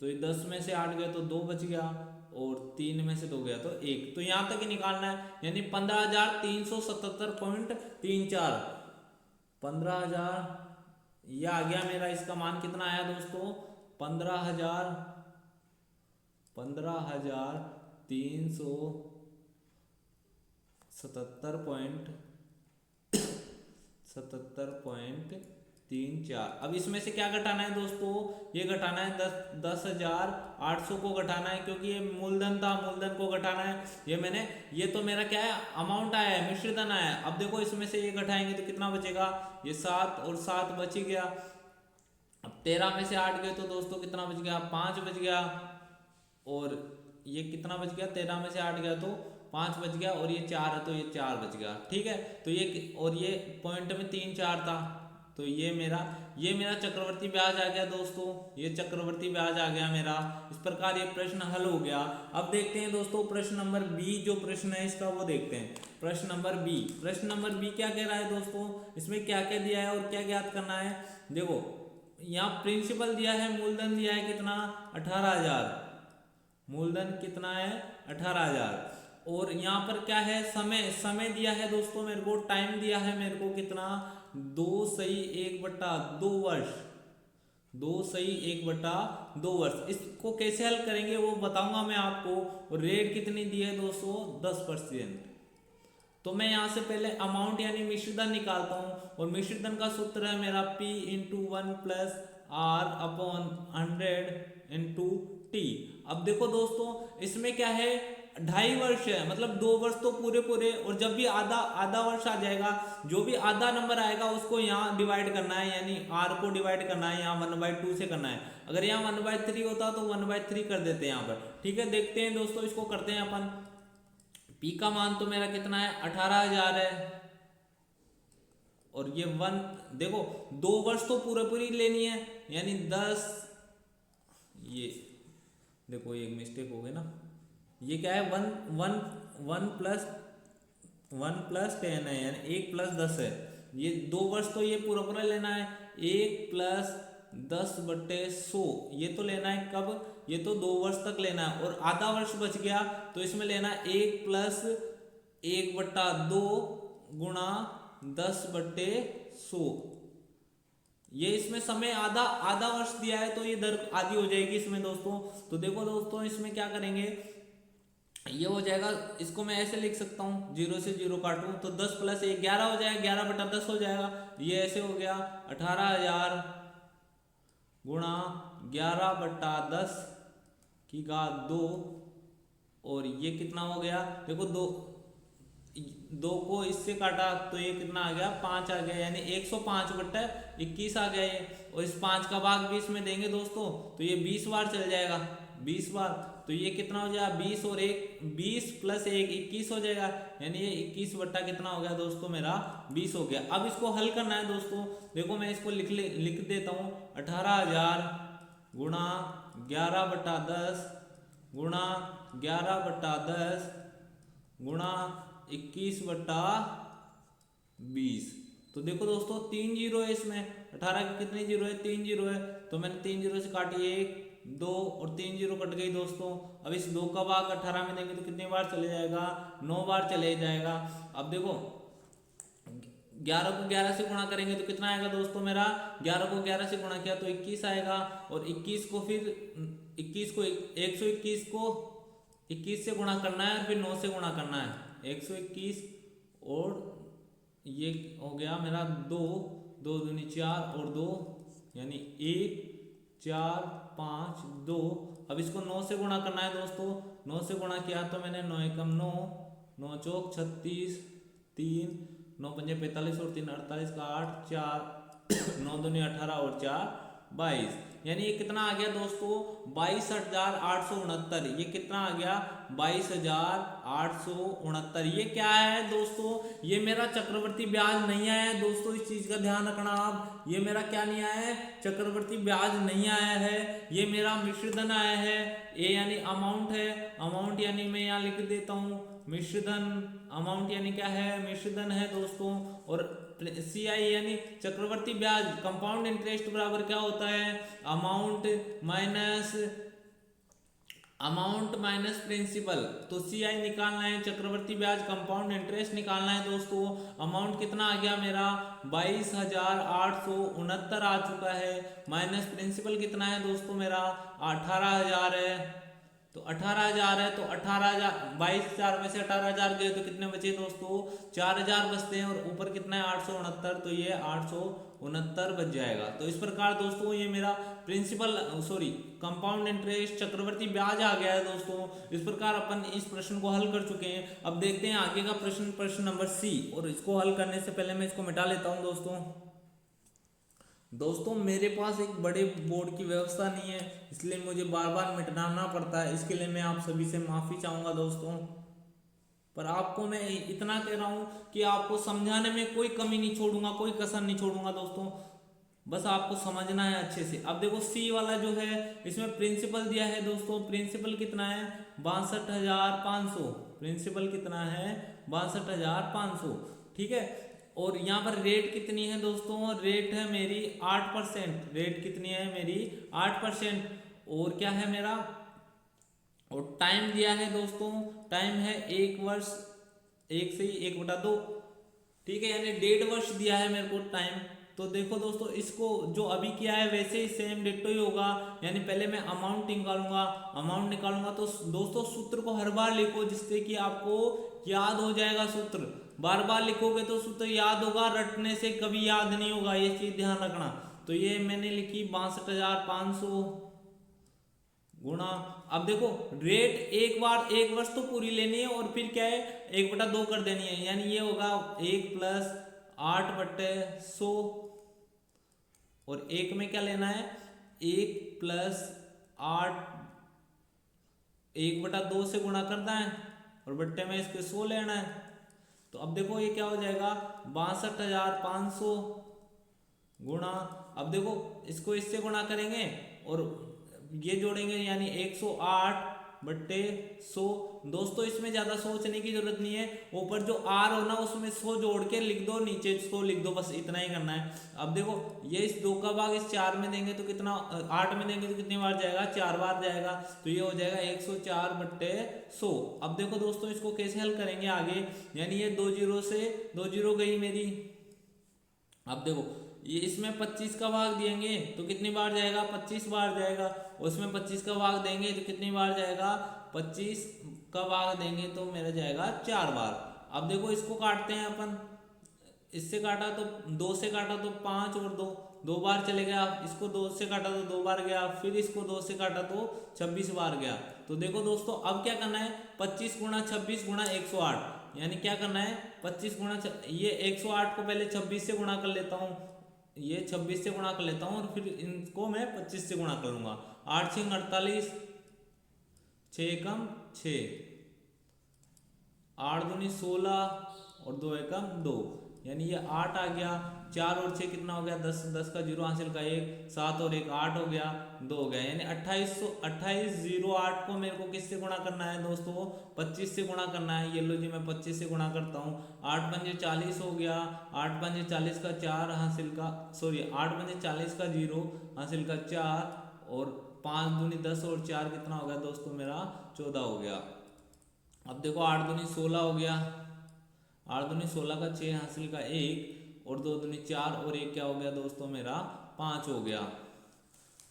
तो ये 10 में से 8 गया तो 2 बच गया, और 3 में से 2 गया तो 1। तो यहाँ तक ही निकालना है, यानी 15,377.34। 15,000 ये आ गया मेरा। इसका मान कितना आया दोस्तों, 15,377.34। अब इसमें से क्या घटाना है दोस्तों, ये घटाना है 10,800 को घटाना है, क्योंकि ये मूलधन था, मूलधन को घटाना है। ये तो मेरा क्या है, अमाउंट आया है, मिश्र धन आया है। अब देखो इसमें से ये घटाएंगे तो कितना बचेगा, ये 7 और 7 बच ही गया। अब 13 में से 8 गए तो दोस्तों कितना बच गया, 5 बच गया, और ये कितना बच गया, 13 में से 8 गया तो 5 बच गया, और ये 4 है तो ये 4 बच गया। ठीक है, तो ये और ये पॉइंट में 3 4 था, तो ये मेरा चक्रवर्ती ब्याज आ गया दोस्तों, ये चक्रवर्ती ब्याज आ गया मेरा। इस प्रकार ये प्रश्न हल हो गया। अब देखते हैं दोस्तों प्रश्न नंबर बी, जो प्रश्न है इसका वो देखते हैं। प्रश्न नंबर बी क्या कह रहा है दोस्तों, इसमें क्या क्या दिया है और क्या ज्ञात करना है। देखो यहाँ प्रिंसिपल दिया है, मूलधन दिया है कितना, 18,000, मूलधन कितना है 18,000, और यहाँ पर क्या है, समय दिया है दोस्तों मेरे को, टाइम दिया है मेरे को कितना, 2/1/2 वर्ष, 2/1/2 वर्ष। इसको कैसे हल करेंगे वो बताऊंगा मैं आपको। और रेट कितनी दी है दोस्तों, 10%। तो मैं यहाँ से पहले अमाउंट यानी मिश्रधन निकालता हूँ, और मिश्रधन का सूत्र है मेरा P × 1 + R/100 × T। अब देखो दोस्तों इसमें क्या है, 2.5 वर्ष है, मतलब 2 वर्ष तो पूरे, और जब भी आधा वर्ष आ जाएगा, जो भी आधा नंबर आएगा उसको यहाँ डिवाइड करना है, यानी R को डिवाइड करना है, यहाँ 1/2 से करना है। अगर यहाँ 1/3 होता तो 1/3 कर देते हैं यहाँ पर। ठीक है, देखते हैं दोस्तों, इसको करते हैं अपन। P का मान तो मेरा कितना है, 18,000 है, और ये 1, देखो 2 वर्ष तो पूरी लेनी है, यानी 10, ये देखो एक मिस्टेक हो गई ना, ये क्या है 1 + 10 है, यानी 1 + 10 है। ये 2 वर्ष तो ये पूरा लेना है, 1 + 10/100 ये तो लेना है कब, ये तो 2 वर्ष तक लेना है, और आधा वर्ष बच गया तो इसमें लेना है 1 + 1/2 × 10/100। ये इसमें समय आधा वर्ष दिया है, तो ये दर आधी हो जाएगी इसमें दोस्तों। तो देखो दोस्तों इसमें क्या करेंगे, ये हो जाएगा, इसको मैं ऐसे लिख सकता हूँ, 0 से 0 काटूं तो 10 + 1 11 हो जाएगा, 11/10 हो जाएगा। ये ऐसे हो गया 18,000 × 11/10 की घात 2, और ये कितना हो गया, देखो दो को इससे काटा तो ये कितना आ गया, 5 आ गया, यानी 105/21 आ गया ये। और इस 5 का भाग 20 में देंगे दोस्तों तो ये 20 बार चल जाएगा, 20 बार। तो ये कितना हो जाएगा, 20 और 1, 20 + 1 21 हो जाएगा, यानी ये 21 बट्टा कितना हो गया दोस्तों मेरा, 20 हो गया। अब इसको हल करना है दोस्तों, देखो मैं इसको लिख देता हूँ, 18,000 गुणा 11/10 गुणा 11/10 गुणा 21/20। तो देखो दोस्तों 3 जीरो है इसमें, 18 के कितने जीरो है, 3 जीरो है, तो मैंने 3 जीरो से काटी, 1 2 और 3 जीरो कट गई दोस्तों। अब इस 2 का भाग 18 में देंगे तो कितनी बार चले जाएगा, 9 बार चले जाएगा। अब देखो 11 को 11 से गुणा करेंगे तो कितना आएगा दोस्तों मेरा, 11 को 11 से गुणा किया तो 21 आएगा, और 21 को फिर 21 को 121 को 21 से गुणा करना है और फिर 9 से गुणा करना है, 121 और ये हो गया मेरा 2 2 दूनी 4 और 2 यानी 1 4 5 2। अब इसको 9 से गुणा करना है दोस्तों, 9 से गुणा किया तो मैंने 9 एकम 9, 9 चौक 36, 3 9 पंजे 45 और 3 48 का 8 4 9 दूनी 18 और 4 22, यानी ये कितना आ गया दोस्तों, 22,869। ये कितना आ गया, 22,869। ये क्या है दोस्तों, ये मेरा चक्रवर्ती ब्याज नहीं आया है दोस्तों, इस चीज का ध्यान रखना आप। ये मेरा क्या नहीं आया है, चक्रवर्ती ब्याज नहीं आया है, ये मेरा मिश्र धन आया है। ए यानी अमाउंट है, अमाउंट यानी मैं यहाँ लिख देता हूँ मिश्र धन, अमाउंट यानी क्या है, मिश्र धन है दोस्तों। और CI यानी चक्रवर्ती ब्याज, कंपाउंड इंटरेस्ट बराबर क्या होता है, अमाउंट माइनस प्रिंसिपल। तो CI निकालना है, चक्रवर्ती ब्याज कंपाउंड इंटरेस्ट निकालना है दोस्तों। अमाउंट कितना आ गया मेरा, 22,869 आ चुका है, माइनस प्रिंसिपल कितना है दोस्तों मेरा, 18,000 है। तो 18,000 है, तो 18,000 22,000 में से 18,000 गए तो कितने बचे दोस्तों, 4,000 बचते हैं, और ऊपर कितना है 869, तो ये 869 बच जाएगा। तो इस प्रकार दोस्तों ये मेरा प्रिंसिपल कंपाउंड इंटरेस्ट चक्रवर्ती ब्याज आ गया है दोस्तों। इस प्रकार अपन इस प्रश्न को हल कर चुके हैं। अब देखते हैं आगे का प्रश्न, प्रश्न नंबर C। और इसको हल करने से पहले मैं इसको मिटा लेता हूँ दोस्तों मेरे पास एक बड़े बोर्ड की व्यवस्था नहीं है, इसलिए मुझे बार बार मिटाना पड़ता है। इसके लिए मैं आप सभी से माफ़ी चाहूँगा दोस्तों, पर आपको मैं इतना कह रहा हूँ कि आपको समझाने में कोई कमी नहीं छोड़ूंगा, कोई कसर नहीं छोड़ूंगा दोस्तों, बस आपको समझना है अच्छे से। अब देखो C वाला जो है इसमें प्रिंसिपल दिया है दोस्तों, प्रिंसिपल कितना है, 62,500। प्रिंसिपल कितना है, 62,500, ठीक है। और यहाँ पर रेट कितनी है दोस्तों, रेट है मेरी 8%, रेट कितनी है मेरी 8%। और क्या है मेरा, और टाइम दिया है दोस्तों, टाइम है 1 वर्ष, 1 से 1/2, ठीक है, यानी 1.5 वर्ष दिया है मेरे को टाइम। तो देखो दोस्तों इसको जो अभी किया है वैसे ही सेम डिट्टो ही होगा, यानी पहले मैं अमाउंट निकालूंगा तो दोस्तों सूत्र को हर बार लिखो जिससे कि आपको याद हो जाएगा सूत्र। बार बार लिखोगे तो सूत्र याद होगा, रटने से कभी याद नहीं होगा, ये चीज ध्यान रखना। तो ये मैंने लिखी 62,500 गुणा, अब देखो रेट एक बार 1 वर्ष तो पूरी लेनी है और फिर क्या है 1/2 कर देनी है, यानी ये होगा 1 + 8/100। और 1 में क्या लेना है, 1 + 8 1/2 से गुणा करना है और बट्टे में इसके 100 लेना है। तो अब देखो ये क्या हो जाएगा 62,500 गुणा, अब देखो इसको इससे गुणा करेंगे और ये जोड़ेंगे यानी 108/100। दोस्तों इसमें ज्यादा सोचने की जरूरत नहीं है, ऊपर जो R हो ना उसमें 100 जोड़ के लिख दो, नीचे 100 लिख दो, बस इतना ही करना है। अब देखो ये इस 2 का भाग इस 4 में देंगे तो कितना, 8 में देंगे तो कितनी बार जाएगा, 4 बार जाएगा, तो ये हो जाएगा 104/100। अब देखो दोस्तों इसको कैसे हल करेंगे आगे, यानी ये 2 जीरो से 2 जीरो गई मेरी। अब देखो ये इसमें 25 का भाग देंगे तो कितनी बार जाएगा, 25 बार जाएगा, उसमें 25 का भाग देंगे तो कितनी बार जाएगा, 25 का भाग देंगे तो मेरा जाएगा 4 बार। अब देखो इसको काटते हैं अपन, इससे काटा तो 2 से काटा तो 5 और 2 बार चले गया, इसको 2 से काटा तो 2 बार गया, फिर इसको 2 से काटा तो 26 बार गया। तो देखो दोस्तों अब क्या करना है, 25 × 26 × 108, यानी क्या करना है 25 गुणा ये 108 को पहले 26 से गुणा कर लेता हूँ, ये 26 से गुणा कर लेता हूँ और फिर इनको मैं 25 से गुणा करूँगा। 8 6 48, 6 एकम 6, 8 दूनी 16 और 2 एकम 2, यानी ये 8 आ गया। 4 और 6 कितना हो गया 10, 10 का 0 हासिल का 1, 7 और 1 8 हो गया, 2 हो गया, यानी 2808 को मेरे को किससे गुणा करना है दोस्तों 25 से गुणा करना है। ये लो जी मैं 25 से गुणा करता हूँ। 8 पंजे 40 हो गया, 8 पंजे 40 का 4 हासिल का 8 पंजे 40 का 0 हासिल का 4 और 5 दूनी 10 और 4 कितना हो गया दोस्तों मेरा 14 हो गया। अब देखो 8 दूनी 16 हो गया, 8 दूनी 16 का 6 हासिल का 1 और 2 दूनी 4 और 1 क्या हो गया दोस्तों मेरा 5 हो गया।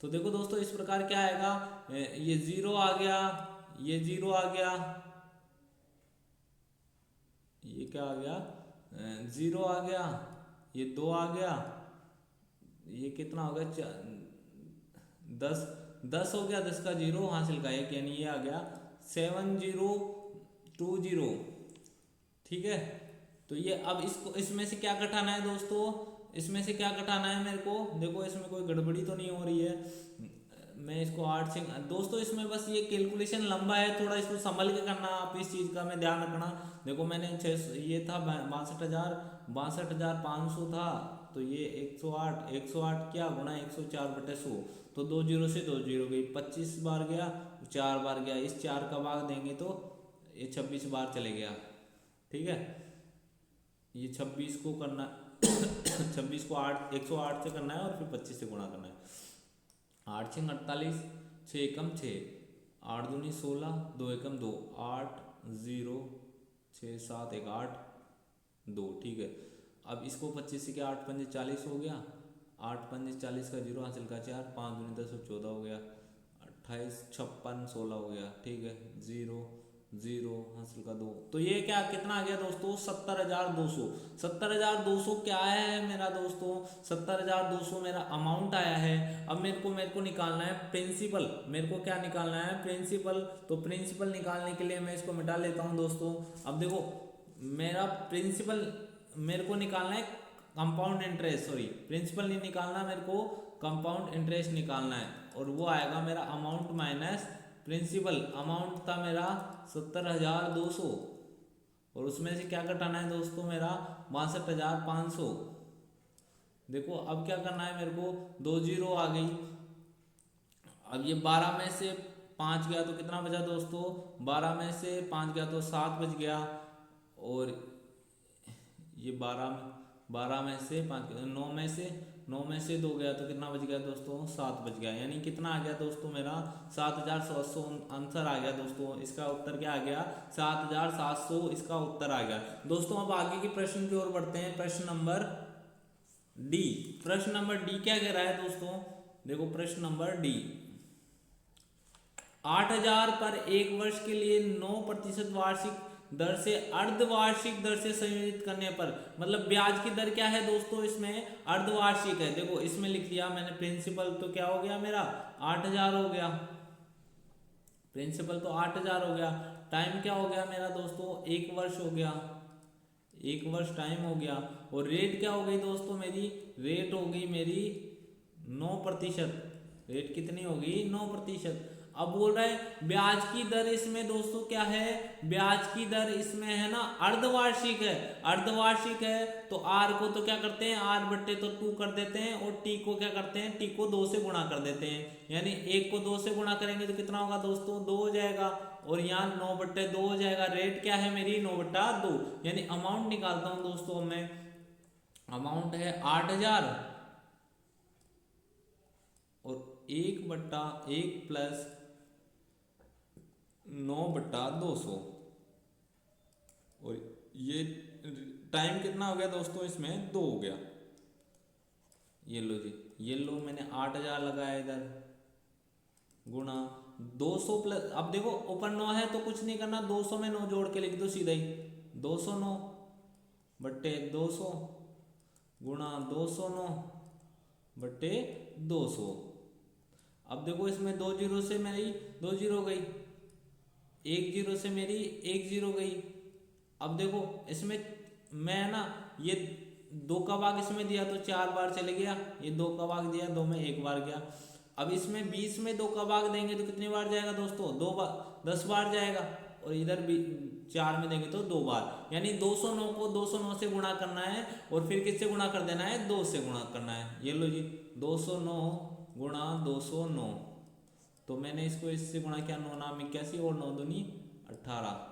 तो देखो दोस्तों इस प्रकार क्या आएगा, ये 0 आ गया, ये 0 आ गया, ये क्या आ गया 0 आ गया, ये 2 आ गया, ये कितना हो गया 10, 10 हो गया, 10 का 0 हासिल का 1, यानी ये आ गया 7020। ठीक है, तो ये अब इसको इसमें से क्या घटाना है दोस्तों, इसमें से क्या घटाना है मेरे को, देखो इसमें कोई गड़बड़ी तो नहीं हो रही है। मैं इसको 8 से दोस्तों इसमें बस ये कैलकुलेशन लंबा है, थोड़ा इसको संभल के करना, आप इस चीज़ का मैं ध्यान रखना। देखो मैंने 6 ये था 62,500 था, तो ये 108 क्या गुणा 104/100, तो 2 जीरो से 2 जीरो गई, 25 बार गया, 4 बार गया, इस 4 का भाग देंगे तो ये 26 बार चले गया। ठीक है, ये 26 को करना 26 को 108 से करना है और फिर 25 से गुणा करना है। 8 6 48, 6 एकम 6, 8 दूनी 16, 2 एकम 2, 8 0 6 7 1 8 2। ठीक है, अब इसको 25 से क्या 8 पंजे 40 हो गया, 8 पंजे 40 का 0 हासिल का 4, 5 दूनी 10 और 14 हो गया, 28 56 16 हो गया। ठीक है, 0 0 हासिल का 2, तो ये क्या कितना आ गया दोस्तों 70,200। 70,200 क्या है मेरा दोस्तों 70,200 मेरा अमाउंट आया है। अब मेरे को निकालना है प्रिंसिपल, मेरे को क्या निकालना है प्रिंसिपल, तो प्रिंसिपल निकालने के लिए मैं इसको मिटा लेता हूँ दोस्तों। अब देखो मेरा प्रिंसिपल मेरे को निकालना है कंपाउंड इंटरेस्ट, सॉरी प्रिंसिपल नहीं निकालना, मेरे को कंपाउंड इंटरेस्ट निकालना है, और वो आएगा मेरा अमाउंट माइनस प्रिंसिपल। अमाउंट था मेरा 70,200 और उसमें से क्या घटाना है दोस्तों मेरा 62,500। देखो अब क्या करना है मेरे को, 2 जीरो आ गई, अब ये 12 में से 5 गया तो कितना बचा दोस्तों, 12 में से 5 गया तो 7 बच गया, और ये 12 में से 5 9 में से 2 गया तो कितना बच गया दोस्तों 7 बच गया, यानी कितना आ गया दोस्तों मेरा 7,700 आंसर आ गया दोस्तों। इसका उत्तर क्या आ गया 7,700 इसका उत्तर आ गया दोस्तों। अब आगे के प्रश्न की ओर बढ़ते हैं, प्रश्न नंबर डी। प्रश्न नंबर डी क्या कह रहा है दोस्तों, देखो प्रश्न नंबर डी, 8,000 पर एक वर्ष के लिए 9% वार्षिक दर से अर्धवार्षिक दर से संयोजित करने पर, मतलब ब्याज की दर क्या है दोस्तों इसमें अर्धवार्षिक है। देखो इसमें लिख दिया मैंने प्रिंसिपल, तो क्या हो गया मेरा 8,000 हो गया, प्रिंसिपल तो 8,000 हो गया, टाइम क्या हो गया मेरा दोस्तों 1 वर्ष हो गया, 1 वर्ष टाइम हो गया, और रेट क्या हो गई दोस्तों मेरी, रेट हो गई मेरी 9%, रेट कितनी होगी 9%। अब बोल रहा है ब्याज की दर इसमें दोस्तों क्या है, ब्याज की दर इसमें है ना अर्धवार्षिक है, अर्धवार्षिक है तो आर को तो क्या करते हैं आर बट्टे तो 2 कर देते हैं, और टी को क्या करते हैं टी को 2 से गुणा कर देते हैं, यानी 1 को 2 से गुणा करेंगे तो कितना होगा दोस्तों 2 हो जाएगा, और यहाँ 9/2 हो जाएगा। रेट क्या है मेरी 9/2, यानी अमाउंट निकालता हूँ दोस्तों मैं, अमाउंट है 8,000 और 1/1 प्लस 9/200, और ये टाइम कितना हो गया दोस्तों इसमें 2 हो गया। ये लो जी, ये लो मैंने 8,000 लगाया इधर, गुणा 200 प्लस, अब देखो ऊपर 9 है तो कुछ नहीं करना, 200 में 9 जोड़ के लिख दो सीधा ही, 209/200 गुणा 209/200। अब देखो इसमें 2 जीरो से मेरी 2 जीरो गई, 1 जीरो से मेरी 1 जीरो गई, अब देखो इसमें मैं ना ये 2 का भाग इसमें दिया तो 4 बार चले गया, ये 2 का भाग दिया 2 में 1 बार गया। अब इसमें 20 में 2 का भाग देंगे तो कितनी बार जाएगा दोस्तों, 2 बार, 10 बार जाएगा। और इधर भी 4 में देंगे तो 2 बार, यानी 209 को 209 से गुणा करना है और फिर किससे गुणा कर देना है, 2 से गुणा करना है। ये लो जी 209 गुणा 209, तो मैंने इसको इससे गुणा किया, 9 नाम 81 और 9 दूनी 18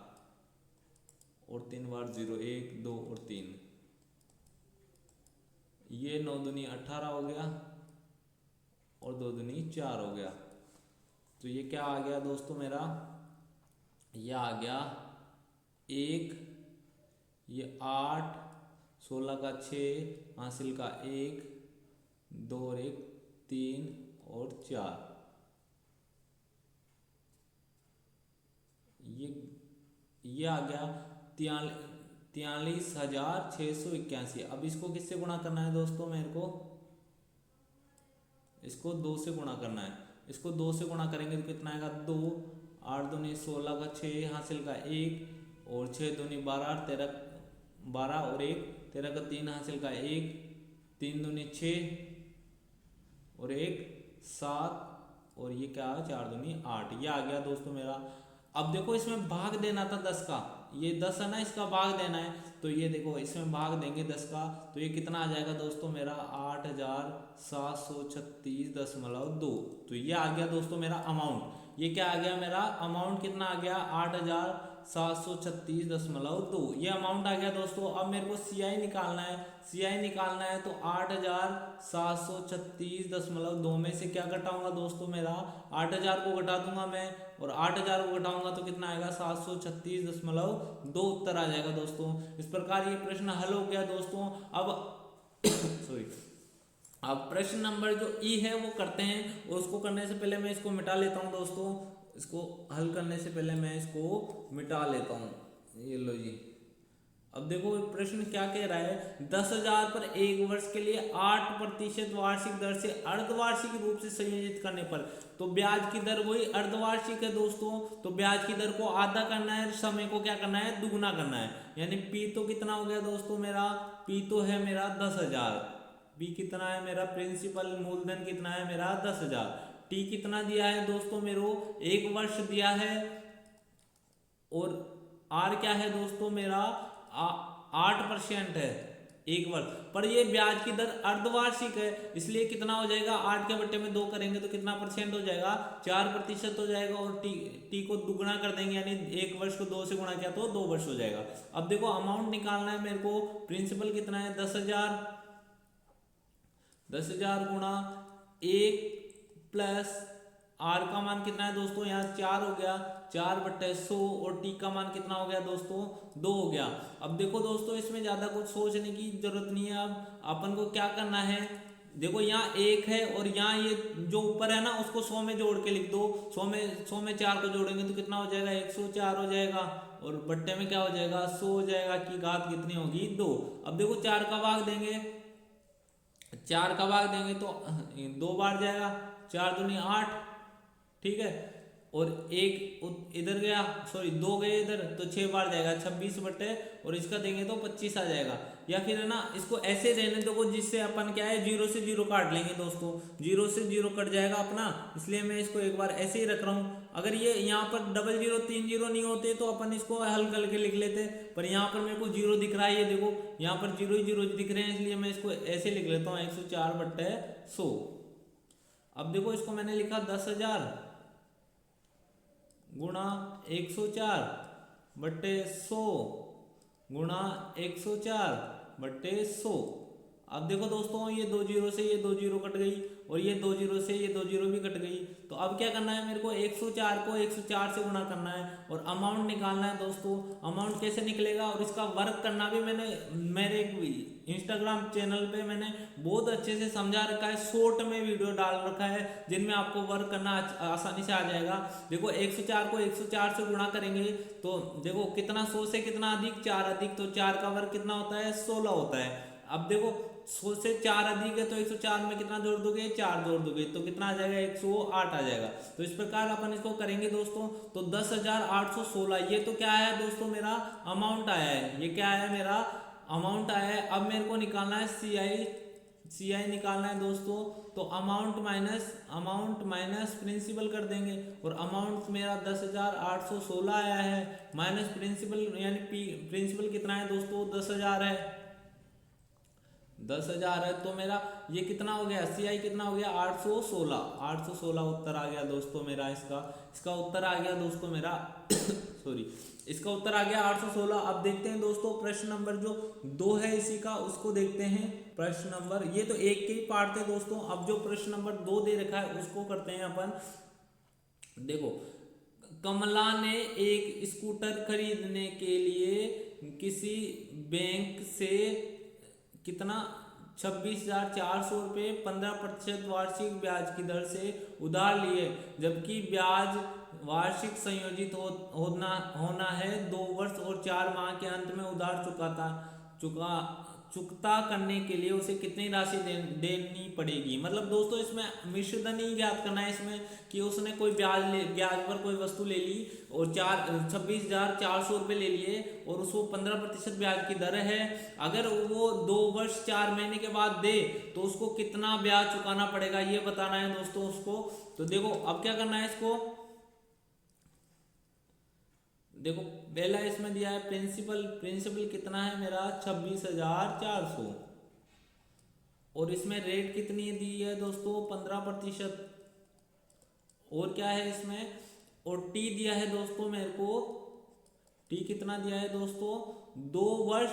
और 3 बार 0, 1 2 और 3, ये 9 दूनी 18 हो गया और 2 दूनी 4 हो गया। तो ये क्या आ गया दोस्तों मेरा, ये आ गया 1, ये 8, 16 का 6, हासिल का 1, 2 और 1 3 और 4, ये आ गया 43,681। अब इसको किससे गुणा करना है दोस्तों, मेरे को इसको 2 से गुणा करना है। इसको 2 से गुणा करेंगे तो कितना आएगा, 2, 8 दूनी 16 का 6, हासिल का 1 और 6 दूनी 12, 12 और 1 13 का 3, हासिल का 1, 3 दूनी 6 और 1 7 और ये क्या है 4 दूनी 8, ये आ गया दोस्तों मेरा। अब देखो इसमें भाग देना था 10 का, ये 10 है ना, इसका भाग देना है, तो ये देखो इसमें भाग देंगे 10 का, तो ये कितना आ जाएगा दोस्तों मेरा 8736.2। तो ये आ गया दोस्तों मेरा अमाउंट। ये क्या आ गया मेरा अमाउंट, कितना आ गया 8736.2, ये अमाउंट आ गया दोस्तों। अब मेरे को CI निकालना है, CI निकालना है तो 8736.2 में से क्या घटाऊंगा दोस्तों, मेरा 8000 को घटा दूंगा मैं, और 8000 को घटाऊंगा तो कितना आएगा 736.2 उत्तर आ जाएगा दोस्तों। इस प्रकार ये प्रश्न हल हो गया दोस्तों। अब सॉरी, अब प्रश्न नंबर जो ई है वो करते हैं, और उसको करने से पहले मैं इसको मिटा लेता हूँ दोस्तों। इसको हल करने से पहले मैं इसको मिटा लेता हूँ, ये लो जी। अब देखो प्रश्न क्या कह रहा है, 10,000 पर 1 वर्ष के लिए 8% वार्षिक दर से अर्धवार्षिक रूप से संयोजित करने पर, तो ब्याज की दर वही अर्धवार्षिक है दोस्तों, तो ब्याज की दर को आधा करना है, समय को क्या करना है, दुगुना करना है। यानी पी तो कितना हो गया दोस्तों मेरा, पी तो है मेरा 10,000, पी कितना है मेरा, प्रिंसिपल मूलधन कितना है मेरा 10,000, टी कितना दिया है दोस्तों मेरे 1 वर्ष दिया है, और आर क्या है दोस्तों मेरा 8% है 1 वर्ष पर। ये ब्याज की दर अर्धवार्षिक है, इसलिए कितना हो जाएगा, 8 के बट्टे में 2 करेंगे तो कितना परसेंट हो जाएगा, 4% हो जाएगा, और टी को दुगुना कर देंगे, यानी 1 वर्ष को 2 से गुणा किया तो 2 वर्ष हो जाएगा। अब देखो अमाउंट निकालना है मेरे को, प्रिंसिपल कितना है 10,000 गुणा 1 प्लस आर का मान कितना है दोस्तों, यहाँ 4 हो गया, 4/100, और टी का मान कितना हो गया दोस्तों 2 हो गया। अब देखो दोस्तों इसमें ज़्यादा कुछ सोचने की जरूरत नहीं है। अब अपन को क्या करना है, देखो यहाँ 1 है और यहाँ ये जो ऊपर है ना उसको 100 में जोड़ के लिख दो, 100 में 4 को जोड़ेंगे तो कितना हो जाएगा 104 हो जाएगा, और बट्टे में क्या हो जाएगा 100 हो जाएगा, की घात कितनी होगी 2। अब देखो 4 का भाग देंगे, 4 का भाग देंगे तो 2 बार जाएगा, 4 दूनी 8, ठीक है, और 1 इधर गया, सॉरी 2 गए इधर तो 6 बार जाएगा, 26 बटे, और इसका देंगे तो 25 आ जाएगा। या फिर है ना इसको ऐसे रहने दो जिससे अपन क्या है 0 से 0 काट लेंगे दोस्तों, 0 से 0 कट जाएगा अपना, इसलिए मैं इसको एक बार ऐसे ही रख रहा हूँ। अगर ये यहाँ पर 00 3 0 नहीं होते तो अपन इसको हल करके लिख लेते, पर यहाँ पर मेरे को 0 दिख रहा है, ये देखो यहाँ पर 0 ही 0 दिख रहे हैं, इसलिए मैं इसको ऐसे लिख लेता हूँ 104/100। अब देखो इसको मैंने लिखा 10,000 गुणा 104/100 गुणा 104/100। अब देखो दोस्तों ये 2 0 से ये 2 0 कट गई, और ये 2 0 से ये 2 0 भी कट गई। तो अब क्या करना है मेरे को 104 को 104 से गुणा करना है और अमाउंट निकालना है दोस्तों। अमाउंट कैसे निकलेगा और इसका वर्क करना भी मैंने मेरे इंस्टाग्राम चैनल पे मैंने बहुत अच्छे से समझा रखा है, शॉर्ट में वीडियो डाल रखा है जिनमें आपको वर्क करना आसानी से आ जाएगा। देखो 104 को 104 से गुणा करेंगे तो देखो कितना 100 से कितना अधिक 4 अधिक, तो 4 का वर्ग कितना होता है 16 होता है। अब देखो 100 से 4 अधिक है तो 104 में कितना जोड़ दोगे, 4 जोड़ दोगे तो कितना आ जाएगा, 108 आ जाएगा। तो इस प्रकार अपन इसको करेंगे दोस्तों। तो 10,816 ये तो क्या आया दोस्तों, मेरा अमाउंट आया है, ये क्या आया मेरा अमाउंट आया है। अब मेरे को निकालना है सी आई निकालना है दोस्तों। तो अमाउंट माइनस प्रिंसिपल कर देंगे, और अमाउंट मेरा 10,816 आया है, माइनस प्रिंसिपल, यानी प्रिंसिपल कितना है दोस्तों, 10,000 है, 10,000 है। तो मेरा ये कितना हो गया, सी आई कितना हो गया, 816 उत्तर आ गया दोस्तों मेरा। इसका उत्तर आ गया दोस्तों मेरा सॉरी, इसका उत्तर आ गया 816। अब देखते हैं दोस्तों प्रश्न नंबर जो 2 है इसी का, उसको देखते हैं। प्रश्न नंबर, ये तो एक के ही पार्ट थे दोस्तों। अब जो प्रश्न नंबर 2 दे रखा है उसको करते हैं अपन। देखो, कमला ने एक स्कूटर खरीदने के लिए किसी बैंक से कितना 26,400 रुपये 15% वार्षिक ब्याज की दर से उधार लिए, जबकि ब्याज वार्षिक संयोजित होना है 2 वर्ष और 4 माह के अंत में उधार चुकता करने के लिए उसे कितनी राशि देनी पड़ेगी। मतलब दोस्तों इसमें मिश्र धन ही ज्ञात करना है इसमें, कि उसने कोई ब्याज पर कोई वस्तु ले ली और 26,400 रुपये ले लिए और उसको 15% ब्याज की दर है। अगर वो 2 वर्ष 4 महीने के बाद दे तो उसको कितना ब्याज चुकाना पड़ेगा, ये बताना है दोस्तों उसको। तो देखो अब क्या करना है इसको। देखो पहला इसमें दिया है प्रिंसिपल कितना है मेरा 26,400, और इसमें रेट कितनी दी है दोस्तों 15%। और क्या है इसमें, और टी दिया है दोस्तों मेरे को, टी कितना दिया है दोस्तों 2 वर्ष,